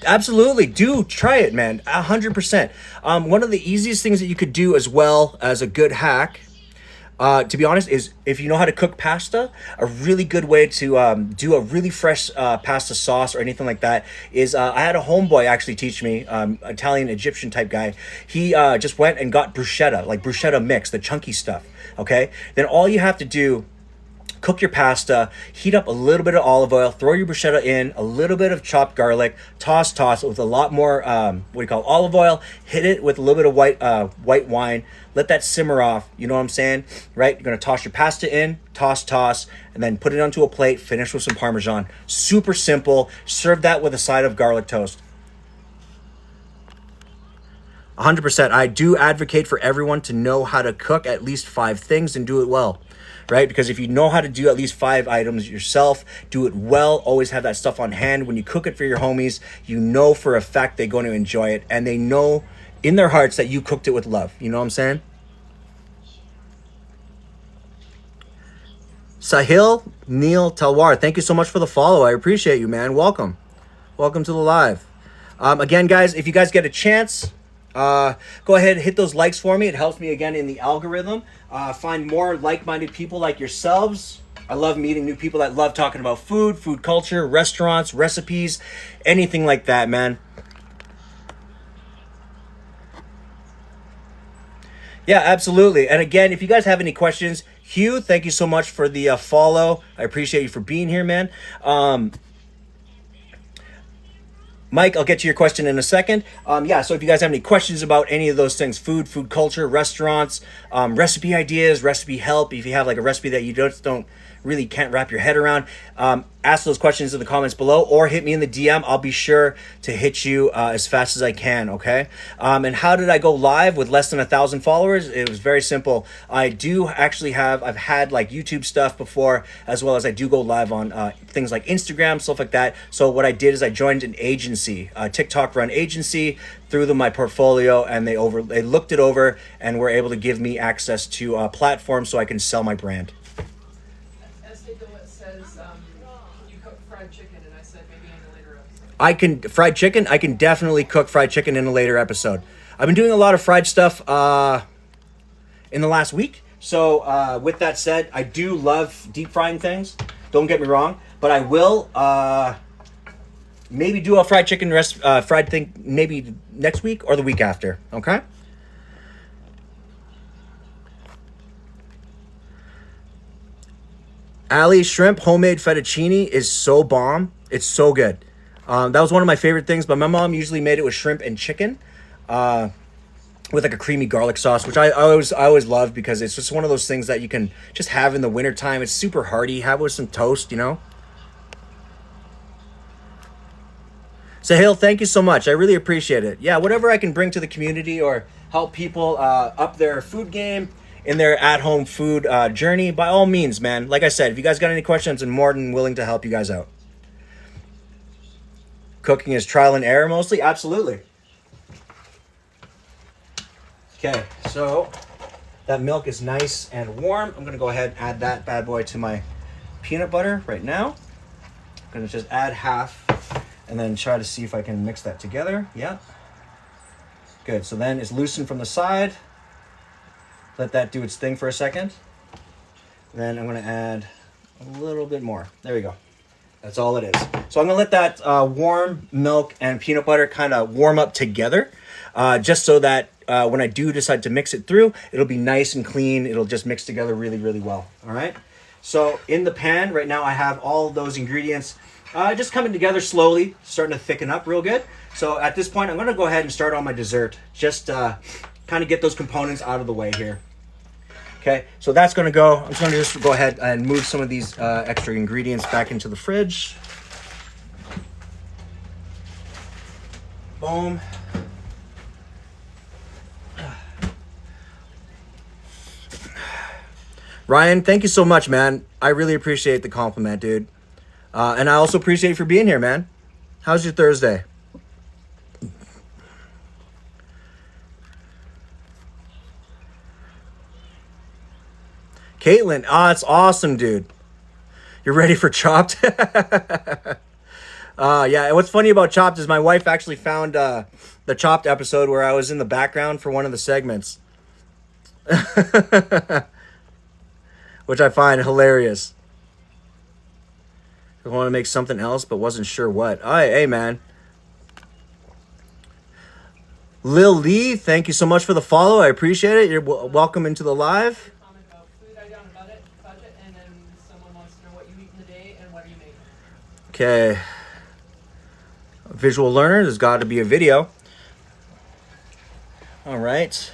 Absolutely, do try it, man. 100%. One of the easiest things that you could do as well as a good hack, to be honest, is if you know how to cook pasta, a really good way to do a really fresh pasta sauce or anything like that is I had a homeboy actually teach me, Italian Egyptian type guy. He just went and got bruschetta, like bruschetta mix, the chunky stuff. Okay, then all you have to do, cook your pasta, heat up a little bit of olive oil, throw your bruschetta in, a little bit of chopped garlic, toss with a lot more, olive oil, hit it with a little bit of white wine, let that simmer off, you know what I'm saying, right? You're going to toss your pasta in, toss, and then put it onto a plate, finish with some Parmesan. Super simple. Serve that with a side of garlic toast. 100%. I do advocate for everyone to know how to cook at least 5 things and do it well. Right? Because if you know how to do at least 5 items yourself, do it well, always have that stuff on hand. When you cook it for your homies, you know for a fact they're going to enjoy it. And they know in their hearts that you cooked it with love. You know what I'm saying? Sahil Neil Talwar, thank you so much for the follow. I appreciate you, man. Welcome to the live. Again, guys, if you guys get a chance, go ahead and hit those likes for me. It helps me again in the algorithm. Find more like-minded people like yourselves. I love meeting new people that love talking about food culture, restaurants, recipes, anything like that, man. Yeah, absolutely. And again, if you guys have any questions, Hugh, thank you so much for the follow. I appreciate you for being here, man. Mike, I'll get to your question in a second. So if you guys have any questions about any of those things, food culture, restaurants, recipe ideas, recipe help, if you have like a recipe that you don't really can't wrap your head around, ask those questions in the comments below or hit me in the DM. I'll be sure to hit you as fast as I can, okay? And how did I go live with less than 1,000 followers? It was very simple. I've had like YouTube stuff before, as well as I do go live on things like Instagram, stuff like that. So what I did is I joined an agency, a TikTok run agency, threw them my portfolio, and they looked it over and were able to give me access to a platform so I can sell my brand. I can definitely cook fried chicken in a later episode. I've been doing a lot of fried stuff in the last week. So with that said, I do love deep frying things. Don't get me wrong, but I will maybe do a fried chicken fried thing maybe next week or the week after. Okay. Ali, shrimp homemade fettuccine is so bomb. It's so good. That was one of my favorite things, but my mom usually made it with shrimp and chicken with like a creamy garlic sauce, which I always love because it's just one of those things that you can just have in the wintertime. It's super hearty. Have it with some toast, you know? Sahil, thank you so much. I really appreciate it. Yeah, whatever I can bring to the community or help people up their food game in their at-home food journey, by all means, man. Like I said, if you guys got any questions, I'm more than willing to help you guys out. Cooking is trial and error mostly? Absolutely. Okay, so that milk is nice and warm. I'm going to go ahead and add that bad boy to my peanut butter right now. I'm going to just add half and then try to see if I can mix that together. Yeah. Good. So then it's loosened from the side. Let that do its thing for a second. Then I'm going to add a little bit more. There we go. That's all it is. So I'm going to let that warm milk and peanut butter kind of warm up together, just so that when I do decide to mix it through, it'll be nice and clean. It'll just mix together really, really well. All right. So in the pan right now, I have all of those ingredients just coming together slowly, starting to thicken up real good. So at this point, I'm going to go ahead and start on my dessert. Just kind of get those components out of the way here. Okay, so that's going to go. I'm just going to just go ahead and move some of these extra ingredients back into the fridge. Boom. Ryan, thank you so much, man. I really appreciate the compliment, dude. And I also appreciate you for being here, man. How's your Thursday? Caitlin, it's awesome, dude. You're ready for Chopped? Yeah, what's funny about Chopped is my wife actually found the Chopped episode where I was in the background for one of the segments. Which I find hilarious. I want to make something else, but wasn't sure what. Hey, man. Lil Lee, thank you so much for the follow. I appreciate it. You're welcome into the live. Comment about food idea on a budget, and then someone wants to know what you eat in the day and what are you making. Okay. Visual learner, there's got to be a video. All right.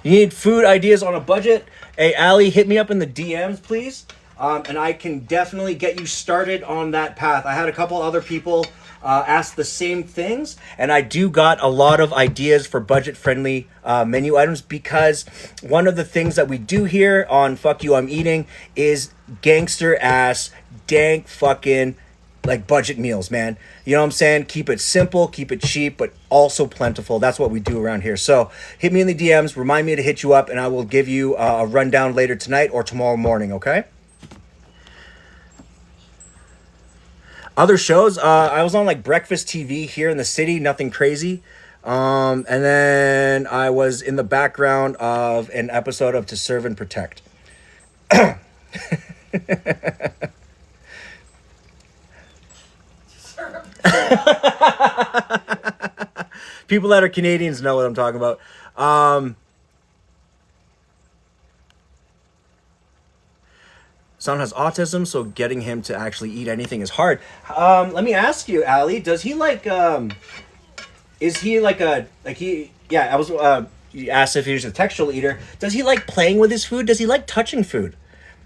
You need food ideas on a budget? Hey, Allie, hit me up in the DMs, please. And I can definitely get you started on that path. I had a couple other people ask the same things, and I do got a lot of ideas for budget-friendly menu items, because one of the things that we do here on Fuck You, I'm Eating is gangster-ass, dank fucking like budget meals, man. You know what I'm saying? Keep it simple, keep it cheap, but also plentiful. That's what we do around here. So hit me in the DMs, remind me to hit you up, and I will give you a rundown later tonight or tomorrow morning, okay? Other shows, I was on like Breakfast TV here in the city, nothing crazy. And then I was in the background of an episode of To Serve and Protect. People that are Canadians know what I'm talking about. Son has autism, so getting him to actually eat anything is hard. Let me ask you, Allie, does he like, is he like yeah, I was, you asked if he's a textual eater. Does he like playing with his food? Does he like touching food?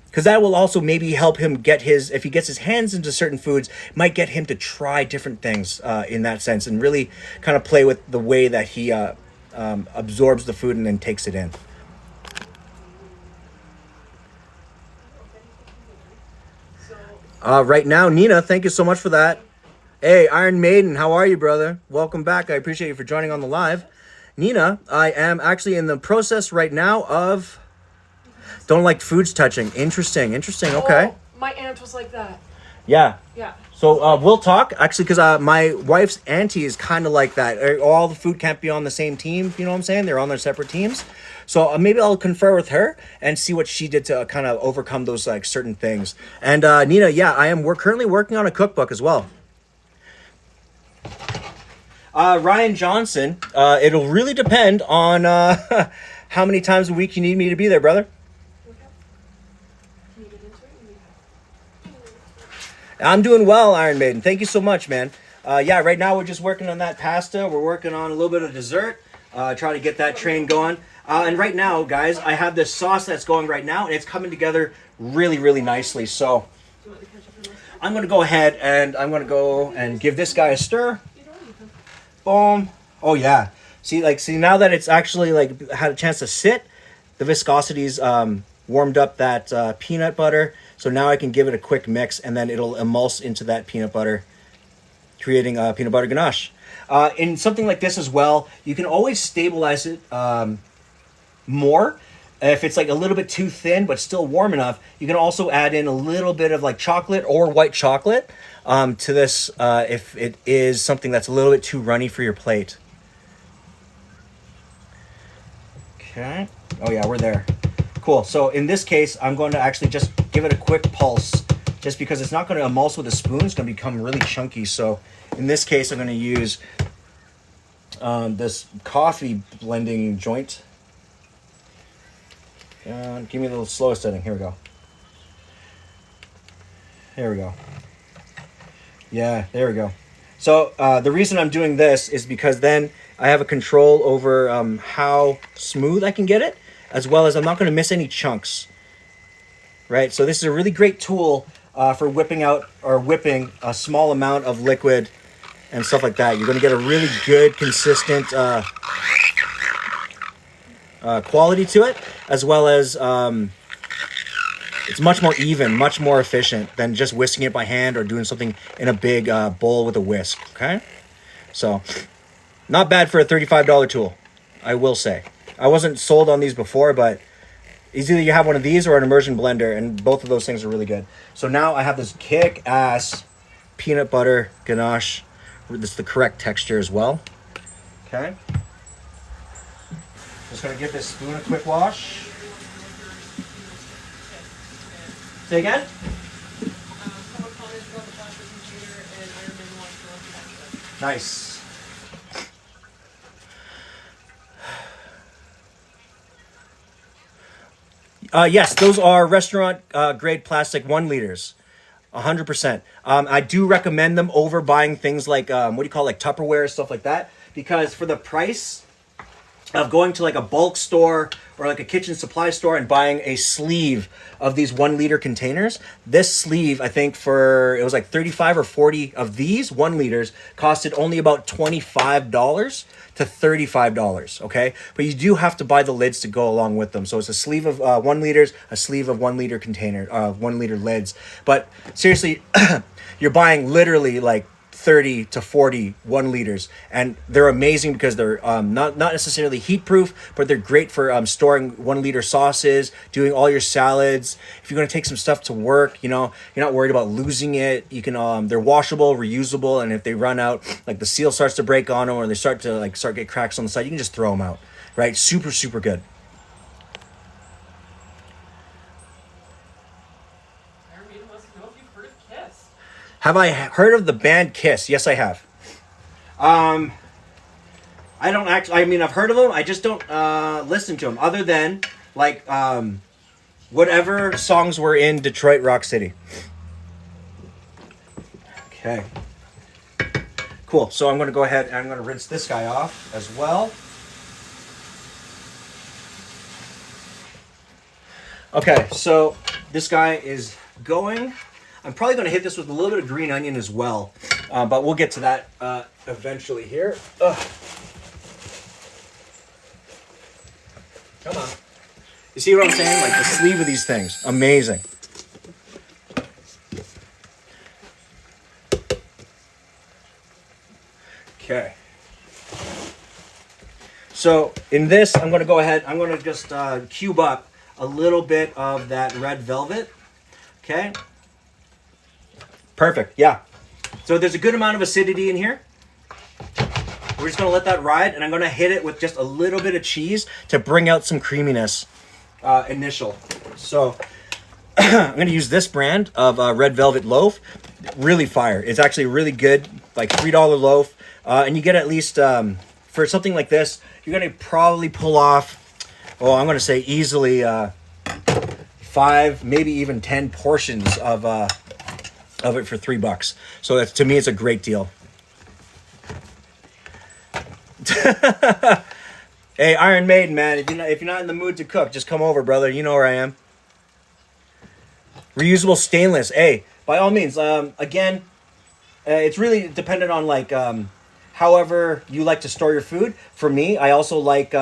Because that will also maybe help him get if he gets his hands into certain foods, might get him to try different things in that sense, and really kind of play with the way that he absorbs the food and then takes it in. Right now, Nina, thank you so much for that. Hey, Iron Maiden, how are you, brother? Welcome back. I appreciate you for joining on the live. Nina, I am actually in the process right now of... Don't like foods touching. Interesting. Okay. Oh, my aunt was like that. Yeah. Yeah. So we'll talk, actually, because my wife's auntie is kind of like that. All the food can't be on the same team, you know what I'm saying? They're on their separate teams. So maybe I'll confer with her and see what she did to kind of overcome those like certain things. And Nina, yeah, we're currently working on a cookbook as well. Ryan Johnson, it'll really depend on how many times a week you need me to be there, brother. I'm doing well, Iron Maiden. Thank you so much, man. Yeah, right now we're just working on that pasta. We're working on a little bit of dessert. Trying to get that train going. And right now, guys, I have this sauce that's going right now, and it's coming together really, really nicely. So I'm going to go ahead and I'm going to go and give this guy a stir. Boom. Oh, yeah. See, now that it's actually, like, had a chance to sit, the viscosity's warmed up that peanut butter. So now I can give it a quick mix, and then it'll emulse into that peanut butter, creating a peanut butter ganache. In something like this as well, you can always stabilize it more. If it's like a little bit too thin but still warm enough, you can also add in a little bit of like chocolate or white chocolate to this if it is something that's a little bit too runny for your plate. Okay. Oh yeah, we're there. Cool. So in this case, I'm going to actually just give it a quick pulse, just because it's not going to emulse with a spoon. It's going to become really chunky. So in this case, I'm going to use this coffee blending joint. Give me a little slow setting. Here we go. There we go. Yeah, there we go. So the reason I'm doing this is because then I have a control over how smooth I can get it, as well as I'm not going to miss any chunks. Right? So this is a really great tool for whipping out or whipping a small amount of liquid and stuff like that. You're going to get a really good, consistent quality to it, as well as it's much more even, much more efficient than just whisking it by hand or doing something in a big bowl with a whisk. Okay? So, not bad for a $35 tool, I will say. I wasn't sold on these before, but it's either you have one of these or an immersion blender, and both of those things are really good. So now I have this kick-ass peanut butter ganache. This is the correct texture as well. Okay. Just gonna give this spoon a quick wash. Say again? Someone commented about the plastic container and Iron Man wants to run through that. Nice. Yes, those are restaurant grade plastic 1 liters. 100%. I do recommend them over buying things like, what do you call it, like Tupperware, stuff like that. Because for the price of going to like a bulk store or like a kitchen supply store and buying a sleeve of these 1 liter containers, this sleeve, I think it was like 35 or 40 of these 1 liters costed only about $25 to $35. Okay. But you do have to buy the lids to go along with them. So it's a sleeve of 1 liters, a sleeve of 1 liter container, 1 liter lids. But seriously, you're buying literally like 30 to 40 1 liters, and they're amazing because they're not necessarily heat proof, but they're great for storing 1 liter sauces, doing all your salads. If you're going to take some stuff to work, you're not worried about losing it. You can they're washable, reusable, and if they run out, like the seal starts to break on them or they start get cracks on the side, you can just throw them out. Right? Super good. Iron Man wants to know if you've heard of Kiss. Have I heard of the band Kiss? Yes, I have. I don't actually. I mean, I've heard of them. I just don't listen to them, other than like whatever songs were in Detroit Rock City. Okay. Cool. So I'm going to go ahead and I'm going to rinse this guy off as well. Okay. So this guy is going. I'm probably going to hit this with a little bit of green onion as well, but we'll get to that eventually here. Ugh. Come on. You see what I'm saying? Like the sleeve of these things. Amazing. Okay. So in this, I'm going to go ahead. I'm going to just cube up a little bit of that red velvet. Okay. Perfect, yeah. So there's a good amount of acidity in here. We're just gonna let that ride, and I'm gonna hit it with just a little bit of cheese to bring out some creaminess initial. So I'm gonna use this brand of Red Velvet Loaf. Really fire. It's actually really good, like $3 loaf. And you get at least, for something like this, you're gonna probably pull off, I'm gonna say easily 5, maybe even 10 portions of it for $3. So that's, to me, it's a great deal. Hey, Iron Maiden, man, if you're not in the mood to cook, just come over, brother. You know where I am. Reusable stainless. Hey, by all means. Again, it's really dependent on like however you like to store your food. For me, I also like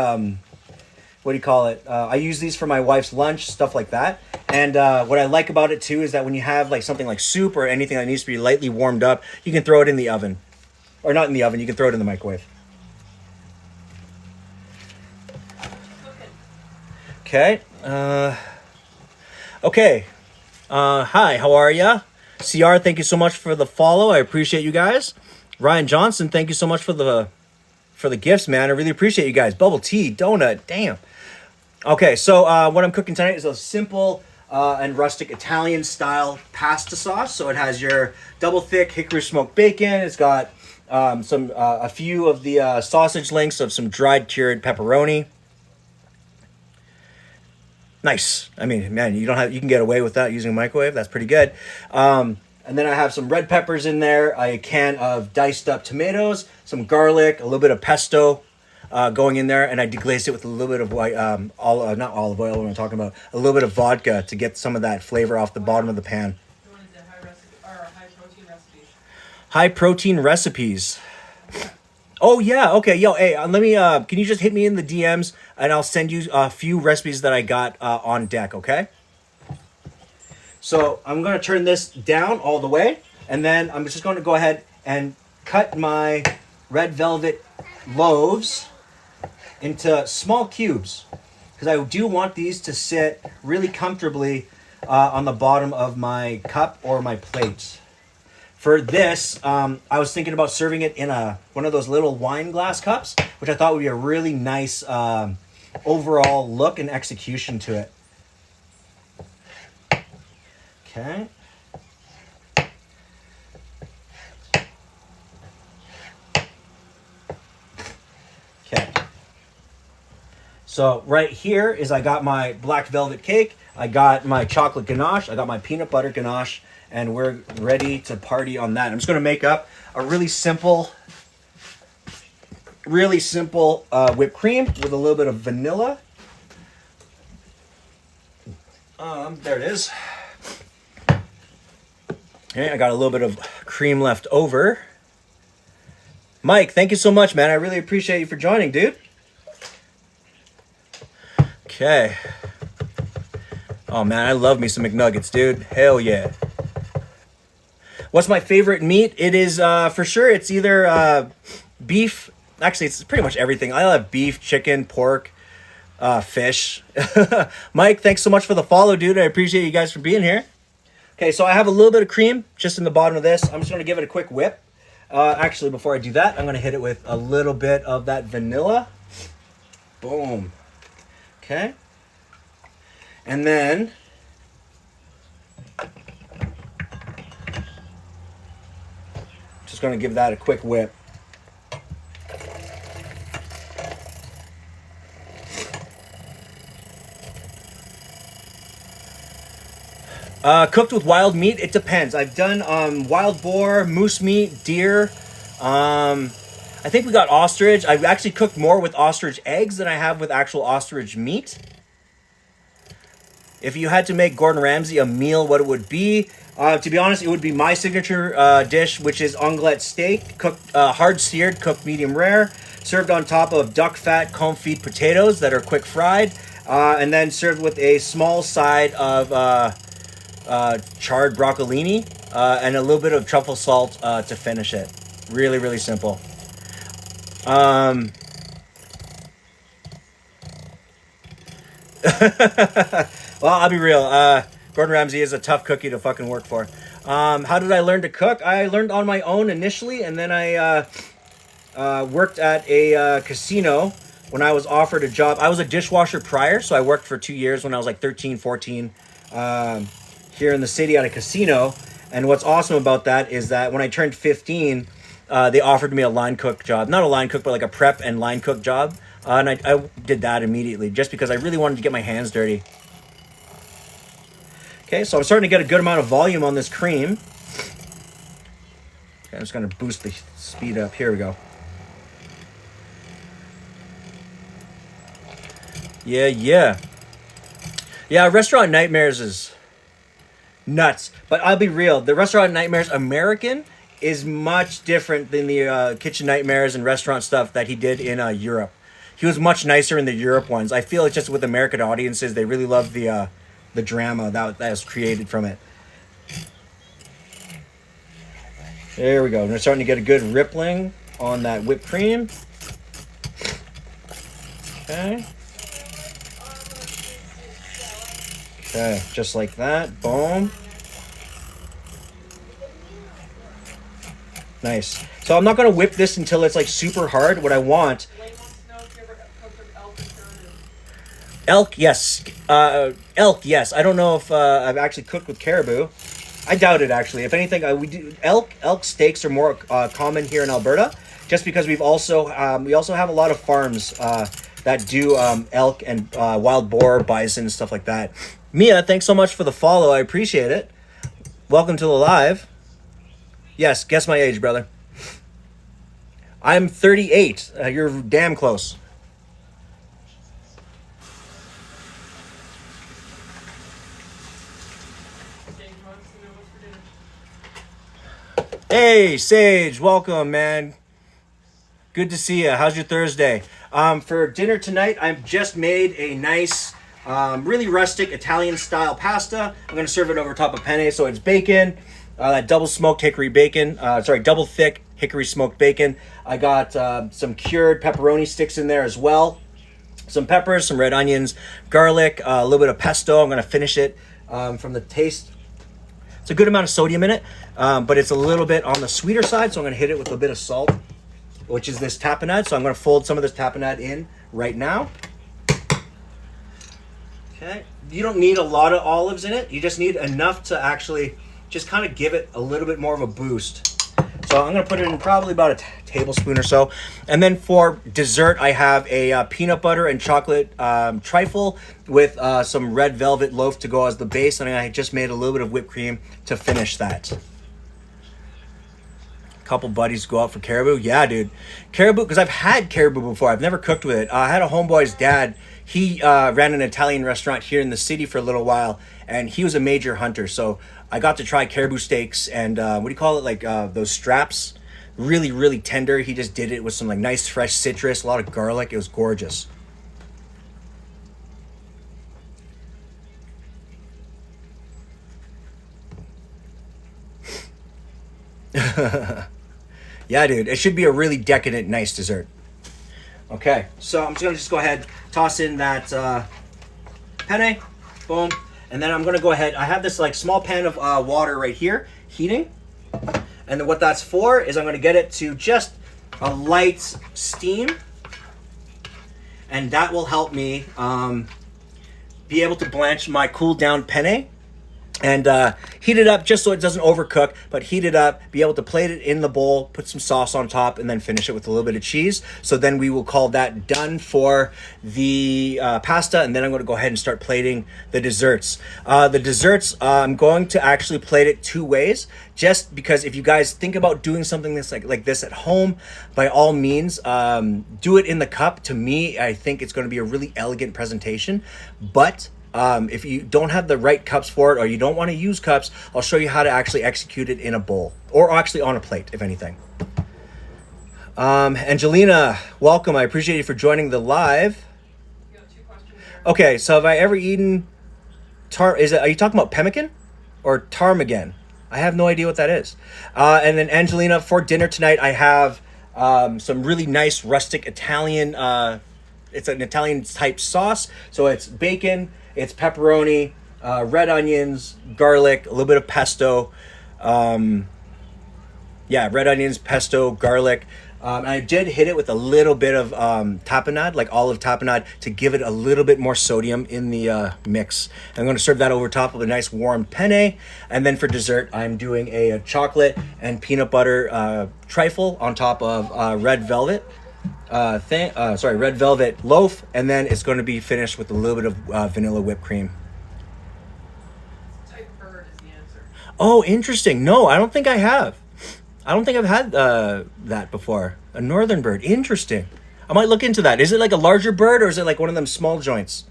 what do you call it? I use these for my wife's lunch, stuff like that. And what I like about it too is that when you have like something like soup or anything that needs to be lightly warmed up, you can throw it in the oven. Or not in the oven, you can throw it in the microwave. Okay. Okay. Hi, how are ya? CR, thank you so much for the follow. I appreciate you guys. Ryan Johnson, thank you so much for the gifts, man. I really appreciate you guys. Bubble tea, donut, damn. Okay, so what I'm cooking tonight is a simple and rustic Italian style pasta sauce. So it has your double thick hickory smoked bacon. It's got a few of the sausage links of some dried cured pepperoni. Nice. I mean, man, you can get away with that using a microwave. That's pretty good. And then I have some red peppers in there, a can of diced up tomatoes, some garlic, a little bit of pesto going in there, and I deglazed it with a little bit of white, not olive oil. What I'm talking about, a little bit of vodka to get some of that flavor off the bottom of the pan. You wanted the high protein recipes. High protein recipes. Oh yeah, okay, yo, hey, let me. Can you just hit me in the DMs and I'll send you a few recipes that I got on deck, okay? So I'm gonna turn this down all the way, and then I'm just going to go ahead and cut my red velvet loaves into small cubes because I do want these to sit really comfortably on the bottom of my cup or my plate. For this, I was thinking about serving it in one of those little wine glass cups, which I thought would be a really nice overall look and execution to it. Okay. Okay. So right here is I got my black velvet cake, I got my chocolate ganache, I got my peanut butter ganache, and we're ready to party on that. I'm just going to make up a really simple whipped cream with a little bit of vanilla. There it is. Okay, I got a little bit of cream left over. Mike, thank you so much, man. I really appreciate you for joining, dude. Okay. Oh, man, I love me some McNuggets, dude. Hell yeah. What's my favorite meat? It is, for sure, it's either beef. Actually, it's pretty much everything. I love beef, chicken, pork, fish. Mike, thanks so much for the follow, dude. I appreciate you guys for being here. Okay, so I have a little bit of cream just in the bottom of this. I'm just going to give it a quick whip. Actually, before I do that, I'm going to hit it with a little bit of that vanilla. Boom. Okay. And then just going to give that a quick whip. Cooked with wild meat, it depends. I've done wild boar, moose meat, deer. I think we got ostrich. I've actually cooked more with ostrich eggs than I have with actual ostrich meat. If you had to make Gordon Ramsay a meal, what it would be? To be honest, it would be my signature dish, which is onglet steak, cooked hard seared, cooked medium rare, served on top of duck fat confit potatoes that are quick fried, and then served with a small side of charred broccolini and a little bit of truffle salt to finish it. Really, really simple. Well, I'll be real. Gordon Ramsay is a tough cookie to fucking work for. How did I learn to cook? I learned on my own initially, and then I worked at a casino when I was offered a job. I was a dishwasher prior, so I worked for 2 years when I was like 13, 14 here in the city at a casino. And what's awesome about that is that when I turned 15, they offered me a line cook job. Not a line cook, but like a prep and line cook job. And I did that immediately just because I really wanted to get my hands dirty. Okay, so I'm starting to get a good amount of volume on this cream. Okay, I'm just going to boost the speed up. Here we go. Yeah, Restaurant Nightmares is nuts. But I'll be real. The Restaurant Nightmares American is much different than the Kitchen Nightmares and restaurant stuff that he did in Europe. He was much nicer in the Europe ones. I feel it's just with American audiences, they really love the drama that was created from it. There we go. We're starting to get a good rippling on that whipped cream. Okay. Okay, just like that. Boom. Nice. So I'm not going to whip this until it's like super hard. What I want... Lane wants to know if you ever cooked with elk and caribou. Elk, yes. Elk, yes. I don't know if I've actually cooked with caribou. I doubt it, actually. If anything, we do elk steaks are more common here in Alberta, just because we also have a lot of farms that do elk and wild boar, bison, and stuff like that. Mia, thanks so much for the follow. I appreciate it. Welcome to the live. Yes, guess my age, brother. I'm 38. You're damn close. Hey, Sage, welcome, man. Good to see you. How's your Thursday? For dinner tonight, I've just made a nice, really rustic Italian-style pasta. I'm going to serve it over top of penne, so it's bacon, that double-smoked hickory bacon, double-thick hickory smoked bacon. I got some cured pepperoni sticks in there as well. Some peppers, some red onions, garlic, a little bit of pesto. I'm going to finish it from the taste. It's a good amount of sodium in it, but it's a little bit on the sweeter side, so I'm going to hit it with a bit of salt, which is this tapenade. So I'm going to fold some of this tapenade in right now. Okay. You don't need a lot of olives in it. You just need enough to actually just kind of give it a little bit more of a boost. So I'm going to put it in probably about a tablespoon or so. And then for dessert, I have a peanut butter and chocolate trifle with some red velvet loaf to go as the base. And I just made a little bit of whipped cream to finish that. A couple buddies go out for caribou. Yeah, dude. Caribou, because I've had caribou before. I've never cooked with it. I had a homeboy's dad. He ran an Italian restaurant here in the city for a little while. And he was a major hunter. So I got to try caribou steaks and what do you call it? Like those straps. Really, really tender. He just did it with some like nice fresh citrus, a lot of garlic. It was gorgeous. Yeah, dude. It should be a really decadent, nice dessert. Okay, so I'm just going to go ahead, toss in that penne. Boom. And then I'm going to go ahead. I have this like small pan of water right here, heating. And then what that's for is I'm going to get it to just a light steam. And that will help me be able to blanch my cooled down penne. And heat it up just so it doesn't overcook, but heat it up, be able to plate it in the bowl, put some sauce on top, and then finish it with a little bit of cheese. So then we will call that done for the pasta, and then I'm going to go ahead and start plating the desserts. I'm going to actually plate it two ways, just because if you guys think about doing something that's like this at home, by all means, do it in the cup. To me, I think it's going to be a really elegant presentation, but if you don't have the right cups for it or you don't want to use cups, I'll show you how to actually execute it in a bowl or actually on a plate, if anything. Angelina, welcome. I appreciate you for joining the live. You got 2 questions there. Okay, so have I ever eaten are you talking about pemmican or ptarmigan? I have no idea what that is. And then Angelina, for dinner tonight, I have some really nice rustic Italian, it's an Italian type sauce. So it's bacon, it's pepperoni, red onions, garlic, a little bit of pesto. Red onions, pesto, garlic. And I did hit it with a little bit of tapenade, like olive tapenade, to give it a little bit more sodium in the mix. I'm going to serve that over top of a nice warm penne. And then for dessert, I'm doing a chocolate and peanut butter trifle on top of red velvet. Red velvet loaf, and then it's going to be finished with a little bit of vanilla whipped cream. Type bird is the answer. Oh, interesting. No, I don't think I have. I don't think I've had that before. A northern bird. Interesting. I might look into that. Is it like a larger bird or is it like one of them small joints?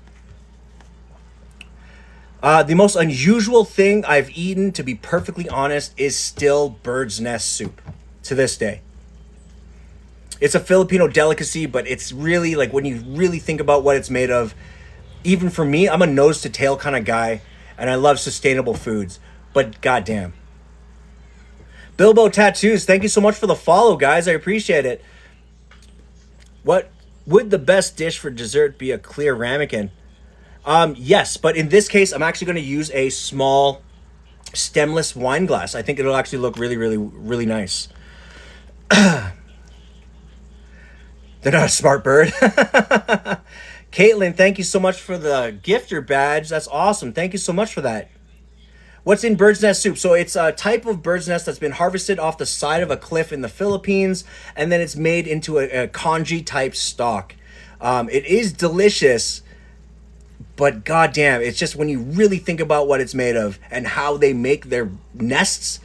The most unusual thing I've eaten, to be perfectly honest, is still bird's nest soup to this day. It's a Filipino delicacy, but it's really like when you really think about what it's made of, even for me, I'm a nose to tail kind of guy and I love sustainable foods, but goddamn. Bilbo Tattoos, thank you so much for the follow, guys. I appreciate it. What would the best dish for dessert be? A clear ramekin? Yes, but in this case, I'm actually going to use a small stemless wine glass. I think it'll actually look really, really, really nice. They're not a smart bird. Caitlin, thank you so much for the gifter badge. That's awesome. Thank you so much for that. What's in bird's nest soup? So it's a type of bird's nest that's been harvested off the side of a cliff in the Philippines, and then it's made into a congee type stock. It is delicious, but goddamn, it's just when you really think about what it's made of and how they make their nests.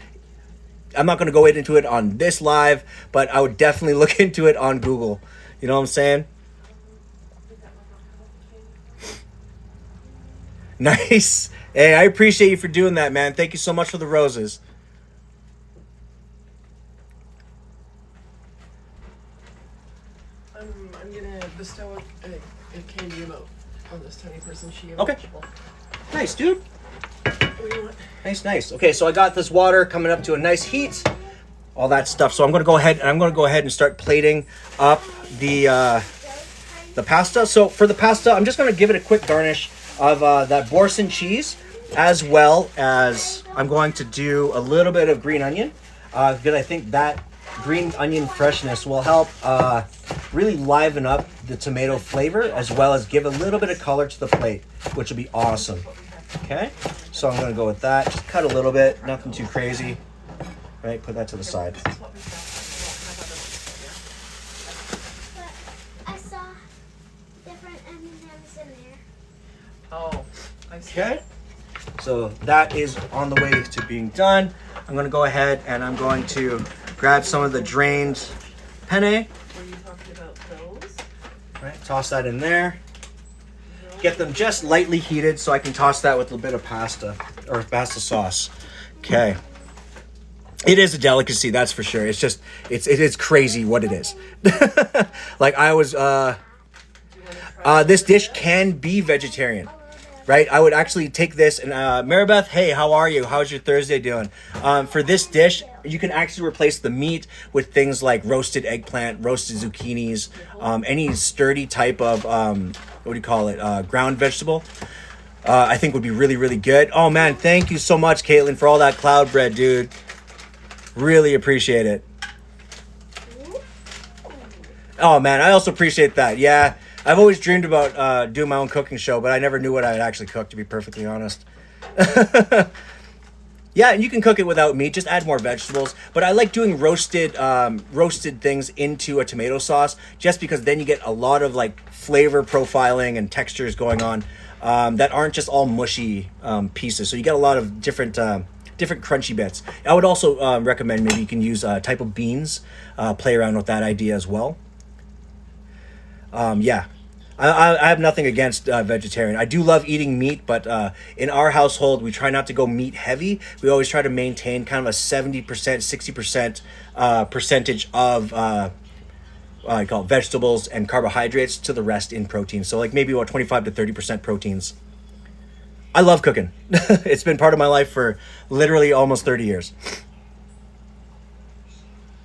I'm not going to go into it on this live, but I would definitely look into it on Google. You know what I'm saying? Nice. Hey, I appreciate you for doing that, man. Thank you so much for the roses. I'm gonna bestow a candy emote on this tiny person. She gave Okay. vegetable. Nice, dude. What do you want? Nice. Okay, so I got this water coming up to a nice heat. All that stuff. So I'm going to go ahead and start plating up the pasta. So for the pasta, I'm just going to give it a quick garnish of that Boursin cheese, as well as I'm going to do a little bit of green onion, because I think that green onion freshness will help really liven up the tomato flavor, as well as give a little bit of color to the plate, which will be awesome. Okay, so I'm going to go with that. Just cut a little bit, nothing too crazy. Right, put that to the side. But I saw different M&Ms in there. Oh, I see. Okay, so that is on the way to being done. I'm going to go ahead and I'm going to grab some of the drained penne. Were you talking about those? Right, toss that in there. Get them just lightly heated so I can toss that with a bit of pasta or pasta sauce. Okay. It is a delicacy, that's for sure. It's just, it is crazy what it is. Like I was, this dish can be vegetarian, right? I would actually take this and, Maribeth, hey, how are you? How's your Thursday doing? For this dish, you can actually replace the meat with things like roasted eggplant, roasted zucchinis, any sturdy type of, what do you call it? Ground vegetable. I think would be really, really good. Oh man, thank you so much, Caitlin, for all that cloud bread, dude. Really appreciate it. Oh man, I also appreciate that. Yeah, I've always dreamed about doing my own cooking show, but I never knew what I'd actually cook, to be perfectly honest. Yeah, and you can cook it without meat, just add more vegetables. But I like doing roasted things into a tomato sauce, just because then you get a lot of like flavor profiling and textures going on that aren't just all mushy pieces. So you get a lot of different crunchy bits. I would also recommend maybe you can use a type of beans, play around with that idea as well. Yeah, I have nothing against vegetarian. I do love eating meat, but in our household, we try not to go meat heavy. We always try to maintain kind of a 70%, 60% percentage of I call it vegetables and carbohydrates to the rest in protein. So like maybe about 25 to 30% proteins. I love cooking. It's been part of my life for literally almost 30 years.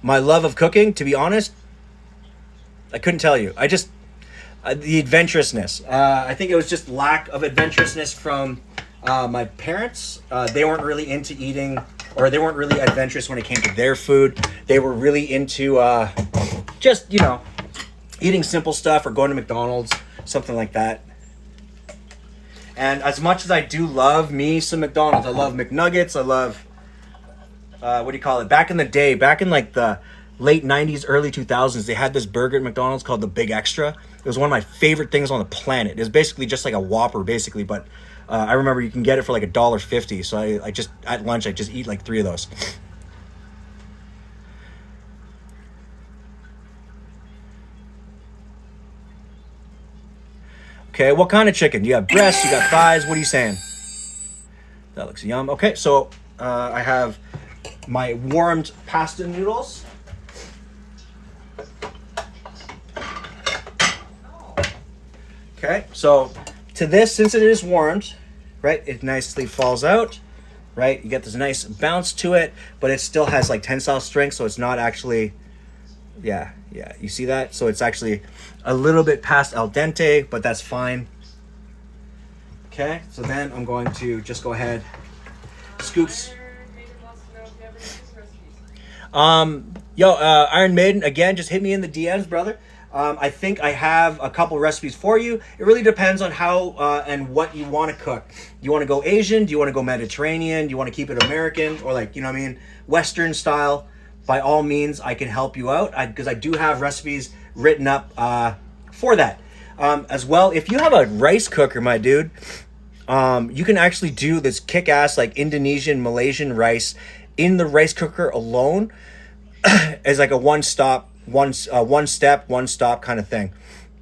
My love of cooking, to be honest, I couldn't tell you. I just, the adventurousness. I think it was just lack of adventurousness from my parents. They weren't really into eating, or they weren't really adventurous when it came to their food. They were really into just, eating simple stuff or going to McDonald's, something like that. And as much as I do love me some McDonald's, I love McNuggets, I love, back in the day, back in like the late 90s, early 2000s, they had this burger at McDonald's called the Big Extra. It was one of my favorite things on the planet. It was basically just like a Whopper, basically, but I remember you can get it for like $1.50, so I just, at lunch, I just eat like 3 of those. Okay, what kind of chicken? You got breasts, you got thighs, what are you saying? That looks yum. Okay, so I have my warmed pasta noodles. Okay, so to this, since it is warmed, right, it nicely falls out, right? You get this nice bounce to it, but it still has like tensile strength, so it's not actually, yeah, you see that? So it's actually a little bit past al dente, but that's fine. Okay, so then I'm going to just go ahead, scoops. Iron Maiden, again, just hit me in the DMs, brother. I think I have a couple recipes for you. It really depends on how and what you want to cook. You want to go Asian? Do you want to go Mediterranean? Do you want to keep it American or like, Western style? By all means, I can help you out because I do have recipes written up for that. As well, if you have a rice cooker, my dude, you can actually do this kick-ass like Indonesian, Malaysian rice in the rice cooker alone as like a one step, one stop kind of thing.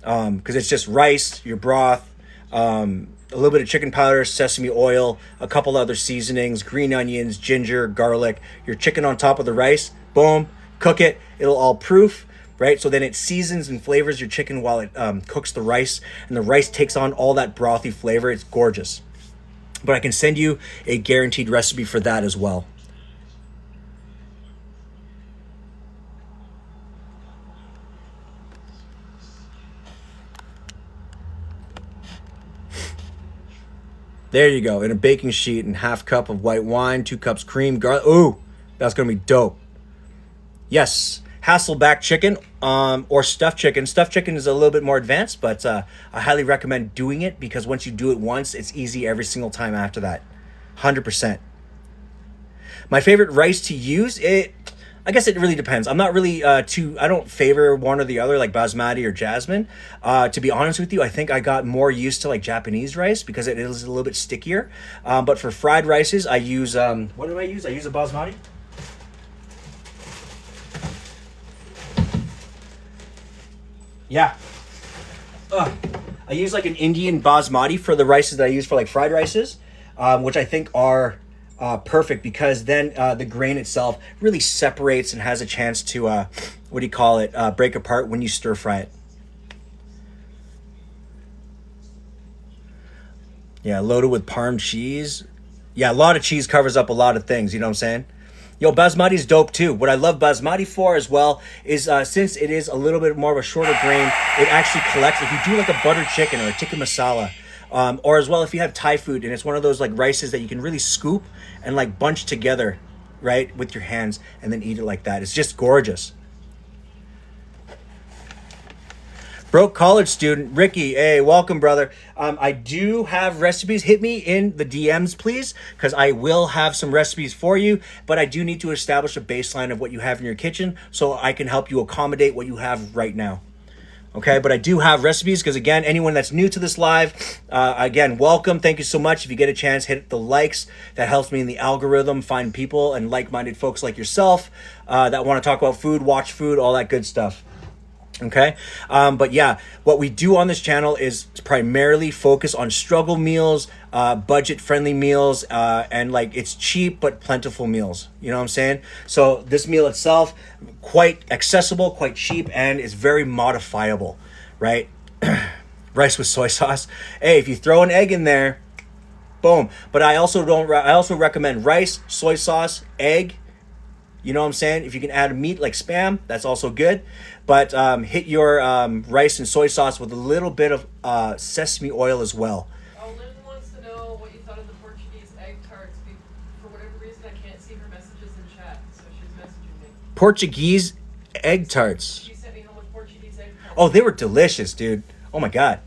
Because it's just rice, your broth, a little bit of chicken powder, sesame oil, a couple other seasonings, green onions, ginger, garlic, your chicken on top of the rice, boom, cook it. It'll all proof, right? So then it seasons and flavors your chicken while it cooks the rice, and the rice takes on all that brothy flavor. It's gorgeous. But I can send you a guaranteed recipe for that as well. There you go. In a baking sheet and half cup of white wine, 2 cups cream, garlic. Ooh, that's going to be dope. Yes, Hasselback chicken or stuffed chicken. Stuffed chicken is a little bit more advanced, but I highly recommend doing it because once you do it once, it's easy every single time after that. 100%. My favorite rice to use, I guess it really depends. I'm not really I don't favor one or the other, like basmati or jasmine. To be honest with you, I think I got more used to like Japanese rice because it is a little bit stickier. But for fried rices, I use, what do I use? I use a basmati. Yeah. I use like an Indian basmati for the rices that I use for like fried rices, which I think are perfect because then the grain itself really separates and has a chance to break apart when you stir fry it. Yeah, loaded with Parm cheese. Yeah, a lot of cheese covers up a lot of things, you know what I'm saying? Yo, basmati is dope too. What I love basmati for as well is since it is a little bit more of a shorter grain, it actually collects. If you do like a butter chicken or a tikka masala, or as well if you have Thai food and it's one of those like rices that you can really scoop and like bunch together, right, with your hands and then eat it like that. It's just gorgeous. Broke college student, Ricky, hey, welcome, brother. I do have recipes. Hit me in the DMs, please, because I will have some recipes for you, but I do need to establish a baseline of what you have in your kitchen so I can help you accommodate what you have right now. Okay, but I do have recipes because, again, anyone that's new to this live, again, welcome. Thank you so much. If you get a chance, hit the likes. That helps me in the algorithm, find people and like-minded folks like yourself that want to talk about food, watch food, all that good stuff. Okay, but yeah, what we do on this channel is primarily focus on struggle meals, budget-friendly meals, and like it's cheap but plentiful meals. You know what I'm saying? So this meal itself, quite accessible, quite cheap, and is very modifiable, right? Rice with soy sauce. Hey, if you throw an egg in there, boom. But I also recommend rice, soy sauce, egg. You know what I'm saying? If you can add meat like Spam, that's also good. But hit your rice and soy sauce with a little bit of sesame oil as well. Oh, Lynn wants to know what you thought of the Portuguese egg tarts. For whatever reason, I can't see her messages in chat, so she's messaging me. Portuguese egg tarts. She sent me home with Portuguese egg tarts. Oh, they were delicious, dude. Oh my God.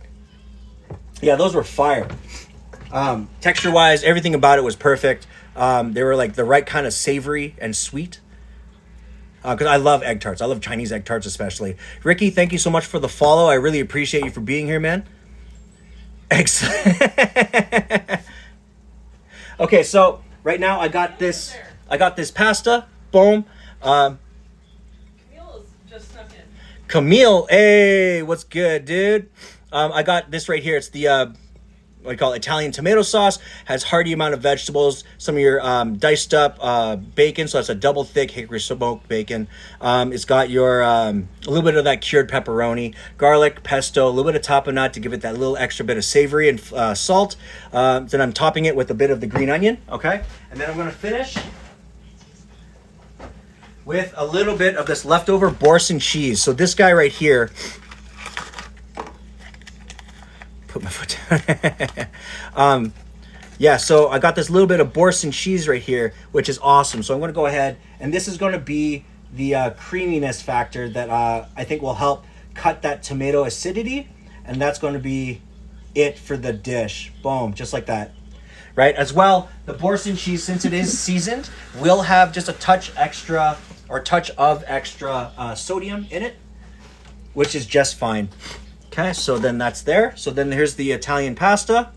Yeah, those were fire. Texture-wise, everything about it was perfect. They were like the right kind of savory and sweet. Because I love egg tarts. I love Chinese egg tarts especially. Ricky, thank you so much for the follow. I really appreciate you for being here, man. Excellent. Okay, so right now I got this pasta. Boom. Camille is just snuck in. Camille, hey, what's good, dude? I got this right here. It's the what do you call it? Italian tomato sauce. Has hearty amount of vegetables. Some of your diced up bacon. So that's a double thick hickory smoked bacon. It's got your a little bit of that cured pepperoni, garlic, pesto, a little bit of tapenade to give it that little extra bit of savory and salt. Then I'm topping it with a bit of the green onion. Okay, and then I'm gonna finish with a little bit of this leftover Boursin cheese. So this guy right here. Put my foot down. Yeah, so I got this little bit of Boursin cheese right here, which is awesome. So I'm going to go ahead, and this is going to be the creaminess factor that I think will help cut that tomato acidity, and that's going to be it for the dish. Boom, just like that. Right, as well, the Boursin cheese, since it is seasoned, will have just a touch of extra sodium in it, which is just fine. Okay, so then that's there. So then here's the Italian pasta.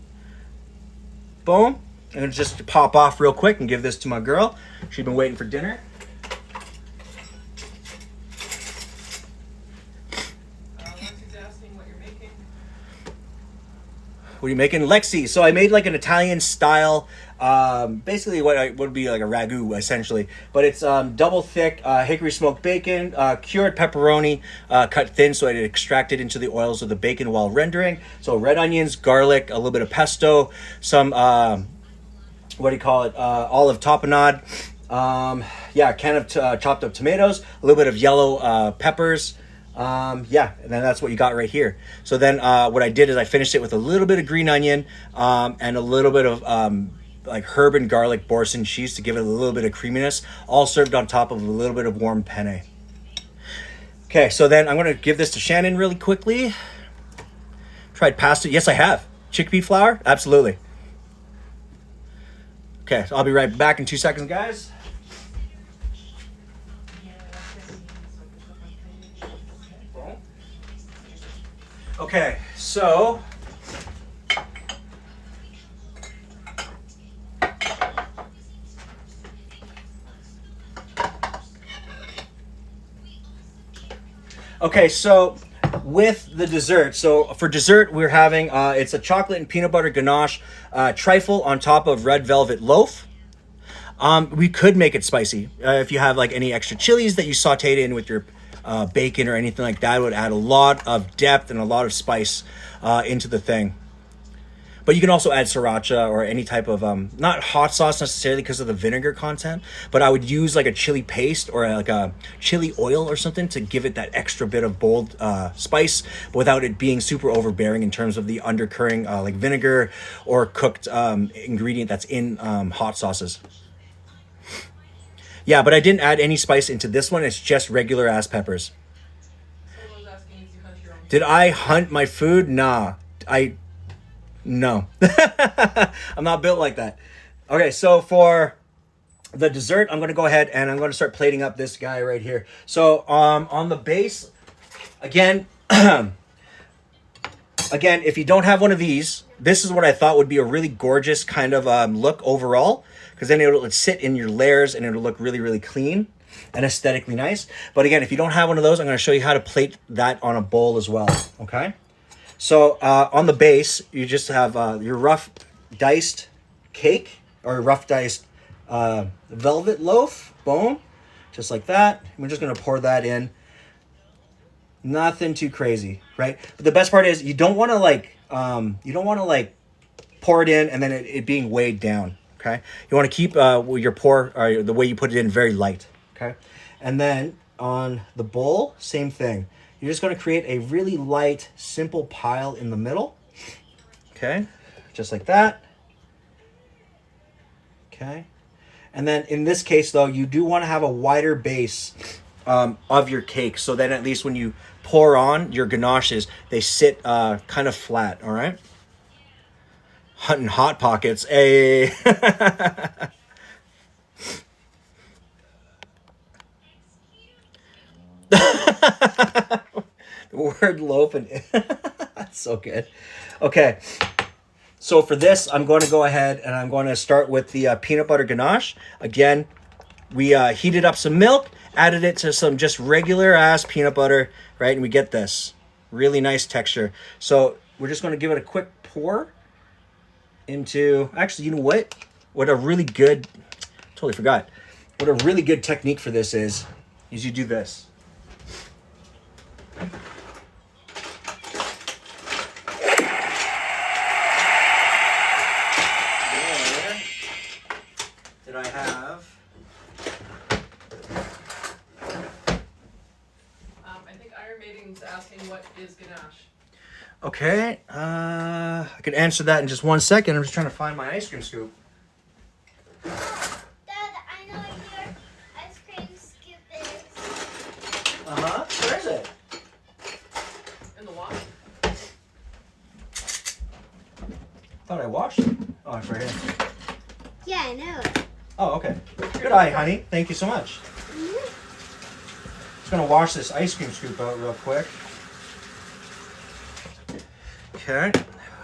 Boom. I'm gonna just pop off real quick and give this to my girl. She's been waiting for dinner. Lexi's asking what you're making. What are you making? Lexi. So I made like an Italian style, basically what would be like a ragu essentially. But it's double thick hickory smoked bacon, cured pepperoni, cut thin so it extracted into the oils of the bacon while rendering. So red onions, garlic, a little bit of pesto, some, olive tapenade. A can of chopped up tomatoes, a little bit of yellow peppers. And then that's what you got right here. So then what I did is I finished it with a little bit of green onion and a little bit of like herb and garlic boursin cheese to give it a little bit of creaminess, all served on top of a little bit of warm penne. Okay, so then I'm going to give this to Shannon really quickly. Tried pasta? Yes, I have. Chickpea flour? Absolutely. Okay, so I'll be right back in 2 seconds, guys. Okay, so with the dessert, so for dessert we're having it's a chocolate and peanut butter ganache trifle on top of red velvet loaf. We could make it spicy if you have like any extra chilies that you sauteed in with your bacon or anything like that. It would add a lot of depth and a lot of spice into the thing. But you can also add sriracha or any type of not hot sauce necessarily because of the vinegar content, but I would use like a chili paste or like a chili oil or something to give it that extra bit of bold spice, but without it being super overbearing in terms of the undercurring like vinegar or cooked ingredient that's in hot sauces. Yeah, but I didn't add any spice into this one. It's just regular ass peppers. Someone was asking if you hunt your own. Did I hunt my food? Nah. No. I'm not built like that. Okay, so for the dessert, I'm going to go ahead and I'm going to start plating up this guy right here. So on the base, again, if you don't have one of these, this is what I thought would be a really gorgeous kind of look overall. Because then it'll sit in your layers and it'll look really, really clean and aesthetically nice. But again, if you don't have one of those, I'm going to show you how to plate that on a bowl as well. Okay. So on the base, you just have your rough diced cake or rough diced velvet loaf. Boom. Just like that. We're just going to pour that in. Nothing too crazy, right? But the best part is you don't want to like pour it in and then it being weighed down. Okay, you want to keep your pour or the way you put it in very light. Okay, and then on the bowl, same thing. You're just going to create a really light, simple pile in the middle. Okay, just like that. Okay, and then in this case, though, you do want to have a wider base of your cake, so then at least when you pour on your ganaches, they sit kind of flat. All right. Hunting hot pockets, The word loaf and that's so good. Okay, so for this, I'm going to go ahead and I'm going to start with the peanut butter ganache. Again, we heated up some milk, added it to some just regular ass peanut butter, right? And we get this really nice texture. So we're just going to give it a quick pour into, actually, you know what a really good, totally forgot, what a really good technique for this is you do this. There, did I have? I think Iron Maiden's asking what is ganache. Okay, I can answer that in just 1 second. I'm just trying to find my ice cream scoop. Dad, I know what your ice cream scoop is. Uh-huh. Where is it? In the wash? Thought I washed it. Oh, it's right here. Yeah, I know. Oh, okay. Good eye, honey. Thank you so much. Just gonna wash this ice cream scoop out real quick. Okay.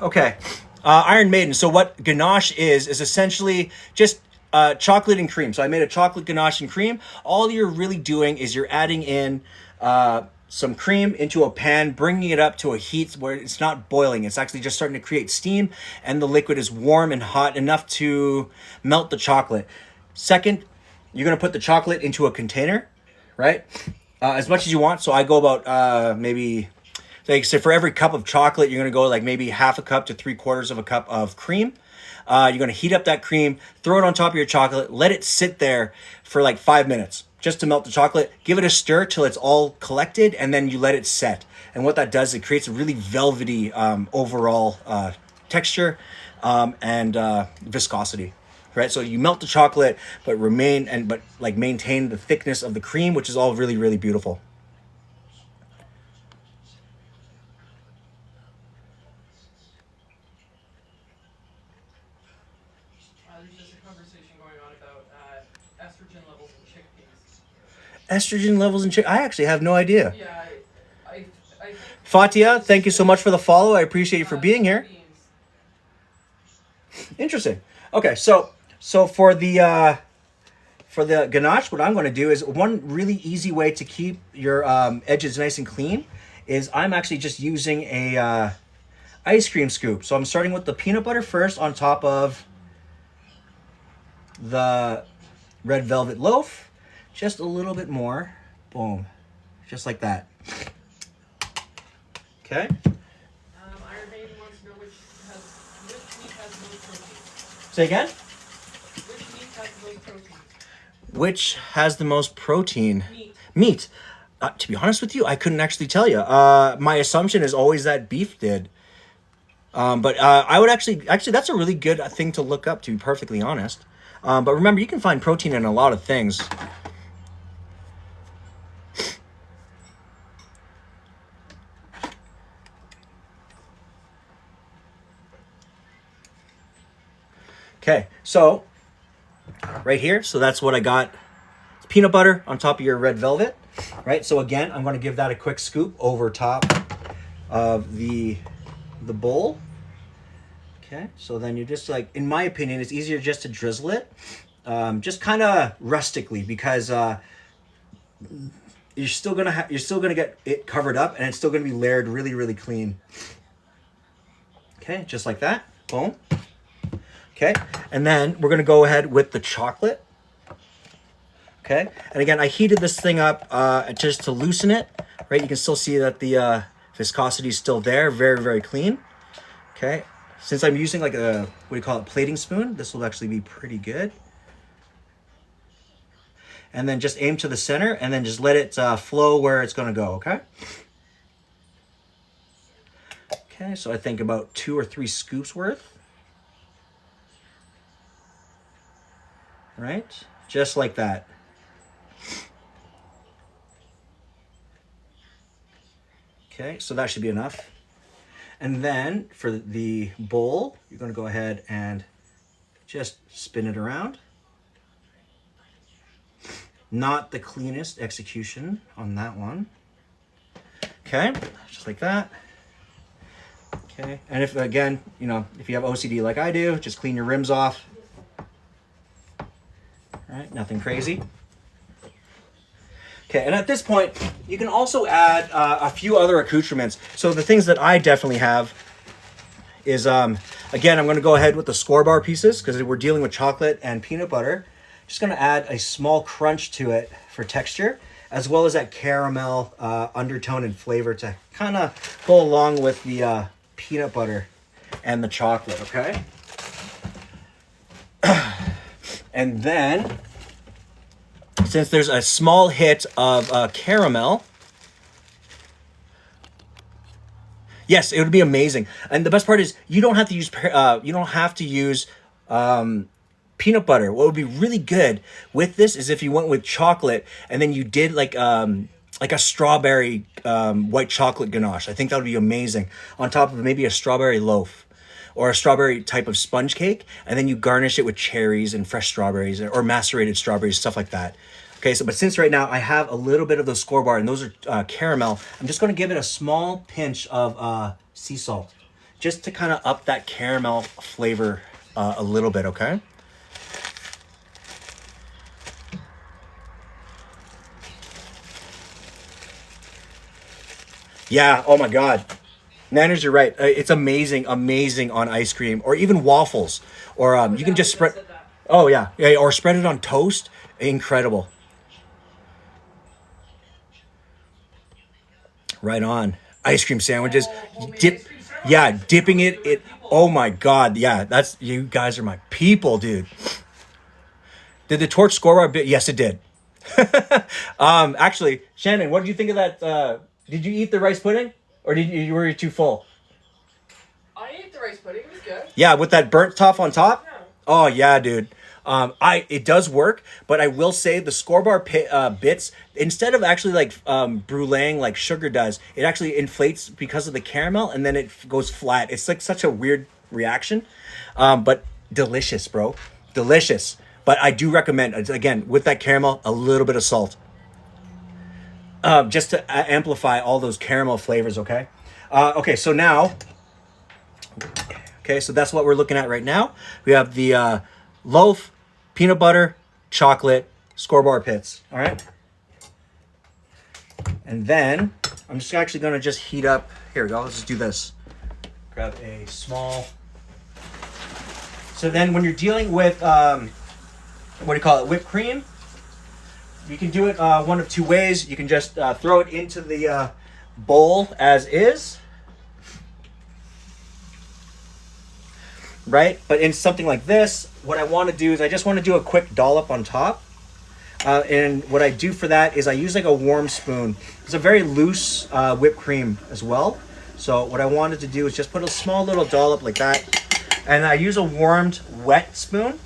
Okay. Iron Maiden. So what ganache is essentially just chocolate and cream. So I made a chocolate ganache and cream. All you're really doing is you're adding in some cream into a pan, bringing it up to a heat where it's not boiling. It's actually just starting to create steam, and the liquid is warm and hot enough to melt the chocolate. Second, you're going to put the chocolate into a container, right? As much as you want. So I go about maybe... Like, so for every cup of chocolate, you're going to go like maybe half a cup to 3/4 of a cup of cream. You're going to heat up that cream, throw it on top of your chocolate, let it sit there for like 5 minutes just to melt the chocolate. Give it a stir till it's all collected, and then you let it set. And what that does, it creates a really velvety overall texture and viscosity. Right, so you melt the chocolate, but maintain the thickness of the cream, which is all really, really beautiful. There's just a conversation going on about estrogen levels in chickpeas. Estrogen levels in I actually have no idea. Yeah, I Fatia, thank you so much for the follow. I appreciate you for being here. beans. Interesting. Okay, so for the ganache, what I'm going to do is one really easy way to keep your edges nice and clean is I'm actually just using a ice cream scoop. So I'm starting with the peanut butter first on top of the Red Velvet Loaf. Just a little bit more. Boom. Just like that. Okay. Iron Maiden wants to know which meat has the most protein. Say again? Which meat has the most protein? Which has the most protein? Meat. Meat. To be honest with you, I couldn't actually tell you. My assumption is always that beef did. But I would actually, that's a really good thing to look up, to be perfectly honest. But remember, you can find protein in a lot of things. Okay, so right here, so that's what I got. It's peanut butter on top of your red velvet, right? So again, I'm going to give that a quick scoop over top of the bowl. Okay, so then you just like, in my opinion, it's easier just to drizzle it, just kind of rustically, because you're still gonna get it covered up, and it's still gonna be layered really, really clean. Okay, just like that. Boom. Okay, and then we're gonna go ahead with the chocolate. Okay, and again, I heated this thing up just to loosen it. Right, you can still see that the viscosity is still there, very, very clean. Okay. Since I'm using like a, what do you call it, plating spoon, this will actually be pretty good. And then just aim to the center and then just let it flow where it's going to go, okay? Okay, so I think about 2 or 3 scoops worth. Right? Just like that. Okay, so that should be enough. And then for the bowl, you're going to go ahead and just spin it around. Not the cleanest execution on that one. Okay, just like that. Okay, and if, again, if you have OCD like I do, just clean your rims off. All right, nothing crazy. Okay, and at this point, you can also add a few other accoutrements. So the things that I definitely have is, again, I'm going to go ahead with the score bar pieces because we're dealing with chocolate and peanut butter. Just going to add a small crunch to it for texture, as well as that caramel undertone and flavor to kind of go along with the peanut butter and the chocolate, okay? And then, since there's a small hit of caramel, yes, it would be amazing. And the best part is you don't have to use peanut butter. What would be really good with this is if you went with chocolate and then you did like a strawberry white chocolate ganache. I think that would be amazing on top of maybe a strawberry loaf or a strawberry type of sponge cake, and then you garnish it with cherries and fresh strawberries or macerated strawberries, stuff like that. Okay, but since right now I have a little bit of the score bar and those are caramel, I'm just going to give it a small pinch of sea salt. just to kind of up that caramel flavor a little bit, okay? Yeah, oh my God. Nanners, you're right. It's amazing, amazing on ice cream or even waffles. Or you can just spread. Oh yeah, yeah, or spread it on toast. Incredible. Right on. Ice cream sandwiches. Dip. Yeah, dipping it. Oh my God. Yeah, that's you guys are my people, dude. Did the torch score our bit? Yes, it did. Actually, Shannon, what did you think of that? Did you eat the rice pudding, or were you too full? I ate the rice pudding. It was good. Yeah, with that burnt tough on top. Yeah. Oh yeah, dude. It does work, but I will say the score bar bits, instead of actually like bruleeing like sugar does, it actually inflates because of the caramel, and then it goes flat. It's like such a weird reaction, but delicious, bro, delicious. But I do recommend, again, with that caramel, a little bit of salt, just to amplify all those caramel flavors. Okay, okay. So now, okay, so that's what we're looking at right now. We have the loaf, peanut butter, chocolate, score bar pits. All right. And then I'm just actually going to just heat up. Here we go. Let's just do this. Grab a small. So then when you're dealing with, what do you call it, whipped cream, you can do it one of two ways. You can just throw it into the bowl as is. Right? But in something like this, what I want to do is I just want to do a quick dollop on top. And what I do for that is I use like a warm spoon. It's a very loose whipped cream as well. So what I wanted to do is just put a small little dollop like that. And I use a warmed wet spoon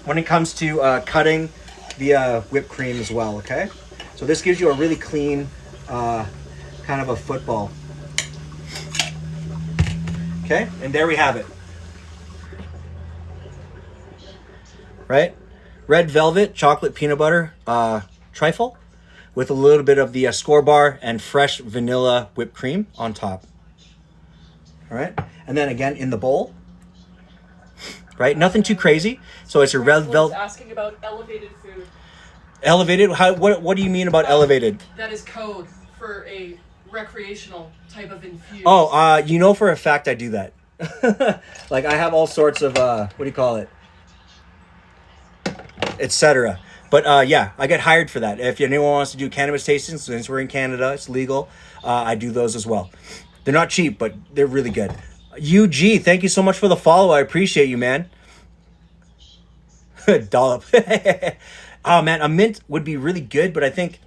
when it comes to cutting the whipped cream as well, okay? So this gives you a really clean kind of a football. Okay, and there we have it. Right? Red Velvet Chocolate Peanut Butter Trifle with a little bit of the score bar and fresh vanilla whipped cream on top. All right? And then again in the bowl. Right? Nothing too crazy. So it's a Red Velvet. Asking about elevated food. Elevated? What do you mean about elevated? That is code for a recreational type of infused. Oh, you know for a fact I do that. Like I have all sorts of, what do you call it? Etc. But yeah, I get hired for that. If anyone wants to do cannabis tastings, since we're in Canada, it's legal. I do those as well. They're not cheap, but they're really good. UG, thank you so much for the follow. I appreciate you, man. Dollop. Oh man, a mint would be really good, but I think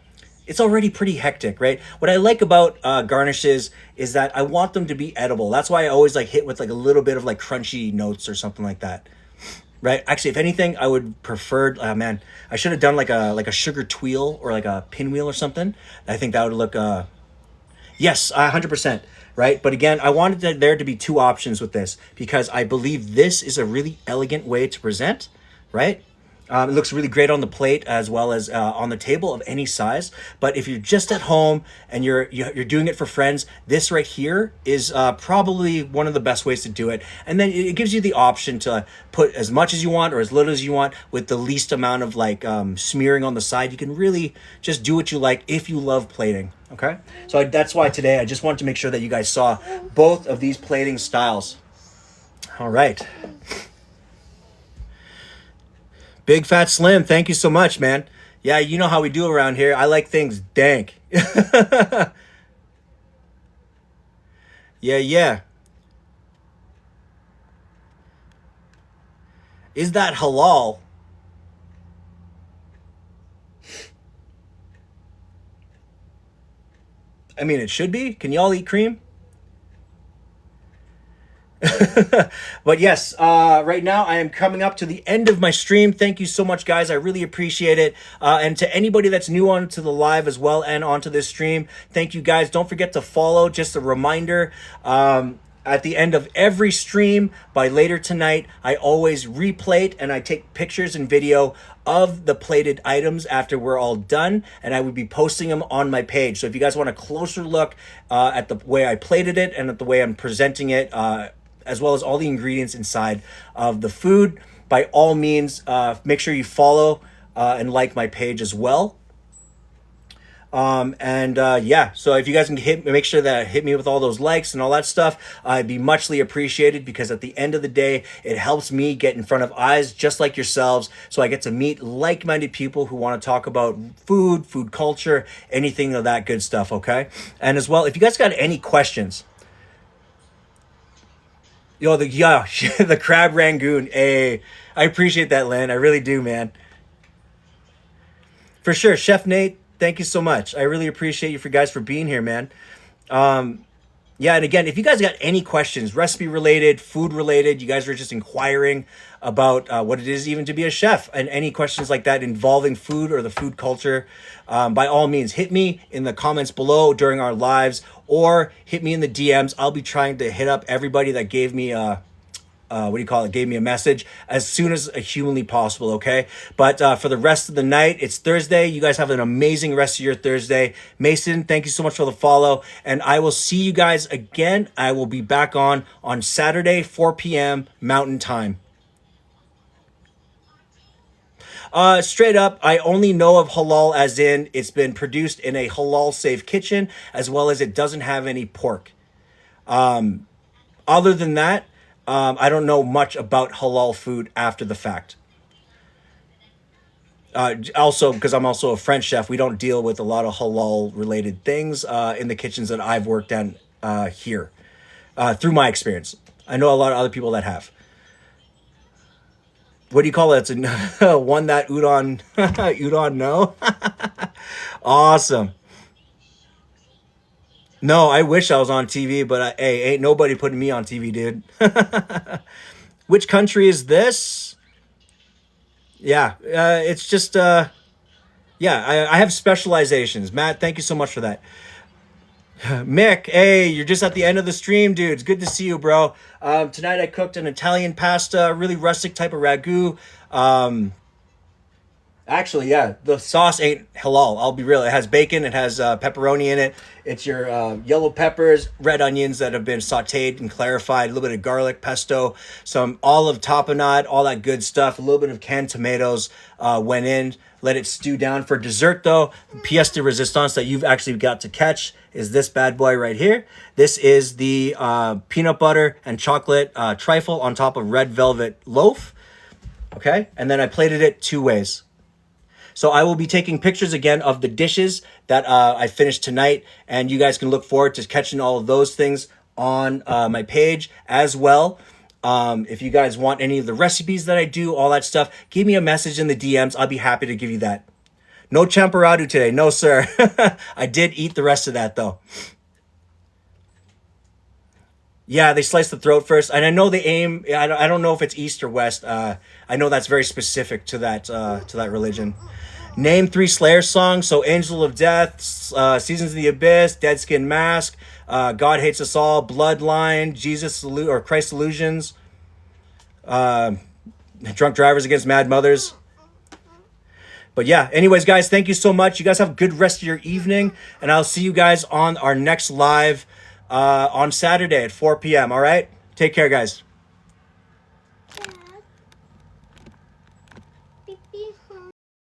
it's already pretty hectic, right? What I like about garnishes is that I want them to be edible. That's why I always like hit with like a little bit of like crunchy notes or something like that. Right. Actually, if anything, I would prefer. Man, I should have done like a sugar tweel or like a pinwheel or something. I think that would look. Yes, 100%. Right. But again, I wanted there to be two options with this because I believe this is a really elegant way to present. Right. It looks really great on the plate as well as on the table of any size. But if you're just at home and you're doing it for friends, this right here is probably one of the best ways to do it. And then it gives you the option to put as much as you want or as little as you want with the least amount of like smearing on the side. You can really just do what you like if you love plating. Okay, so that's why today I just wanted to make sure that you guys saw both of these plating styles. All right. Big Fat Slim, thank you so much, man. Yeah, you know how we do around here. I like things dank. Yeah. Is that halal? I mean, it should be. Can y'all eat cream? But yes, right now I am coming up to the end of my stream. Thank you so much, guys. I really appreciate it. And to anybody that's new onto the live as well and onto this stream, thank you, guys. Don't forget to follow. Just a reminder. At the end of every stream by later tonight, I always replate and I take pictures and video of the plated items after we're all done, and I would be posting them on my page. So if you guys want a closer look at the way I plated it and at the way I'm presenting it, as well as all the ingredients inside of the food, by all means, make sure you follow and like my page as well. Yeah, so if you guys can make sure that hit me with all those likes and all that stuff, I'd be muchly appreciated, because at the end of the day, it helps me get in front of eyes just like yourselves, so I get to meet like-minded people who want to talk about food culture, anything of that good stuff, okay? And as well, if you guys got any questions, the crab rangoon, hey, I appreciate that, Lynn, I really do, man. For sure, Chef Nate, thank you so much. I really appreciate you guys for being here, man. Yeah, and again, if you guys got any questions, recipe related, food related, you guys are just inquiring about what it is even to be a chef, and any questions like that involving food or the food culture, by all means, hit me in the comments below during our lives, or hit me in the DMs. I'll be trying to hit up everybody that gave me gave me a message as soon as humanly possible, okay? But for the rest of the night, it's Thursday. You guys have an amazing rest of your Thursday. Mason, thank you so much for the follow, and I will see you guys again. I will be back on Saturday, 4 p.m. Mountain Time. Straight up, I only know of halal as in it's been produced in a halal-safe kitchen, as well as it doesn't have any pork. Other than that, I don't know much about halal food after the fact. Also, because I'm also a French chef, we don't deal with a lot of halal-related things in the kitchens that I've worked in here, through my experience. I know a lot of other people that have. What do you call it? It's a one that udon, udon no? Awesome. No, I wish I was on TV, but hey, ain't nobody putting me on TV, dude. Which country is this? Yeah, it's just, I have specializations. Matt, thank you so much for that. Mick, hey, you're just at the end of the stream, dude. It's good to see you, bro. Tonight I cooked an Italian pasta, really rustic type of ragu. Actually, yeah, the sauce ain't halal. I'll be real. It has bacon. It has pepperoni in it. It's your yellow peppers, red onions that have been sauteed and clarified, a little bit of garlic, pesto, some olive tapenade, all that good stuff. A little bit of canned tomatoes went in. Let it stew down. For dessert, though, pièce de resistance that you've actually got to catch is this bad boy right here. This is the peanut butter and chocolate trifle on top of red velvet loaf. Okay, and then I plated it two ways. So I will be taking pictures again of the dishes that I finished tonight, and you guys can look forward to catching all of those things on my page as well. If you guys want any of the recipes that I do, all that stuff, give me a message in the DMs. I'll be happy to give you that. No champorado today. No, sir. I did eat the rest of that, though. Yeah, they slice the throat first, and I know they aim. I don't know if it's East or West. I know that's very specific to that religion. Name 3 Slayer songs. So Angel of Death, Seasons of the Abyss, Dead Skin Mask, God Hates Us All, Bloodline, Christ Illusions, Drunk Drivers Against Mad Mothers. But yeah, anyways, guys, thank you so much. You guys have a good rest of your evening, and I'll see you guys on our next live on Saturday at 4 p.m. All right? Take care, guys. Dad. Beep, beep.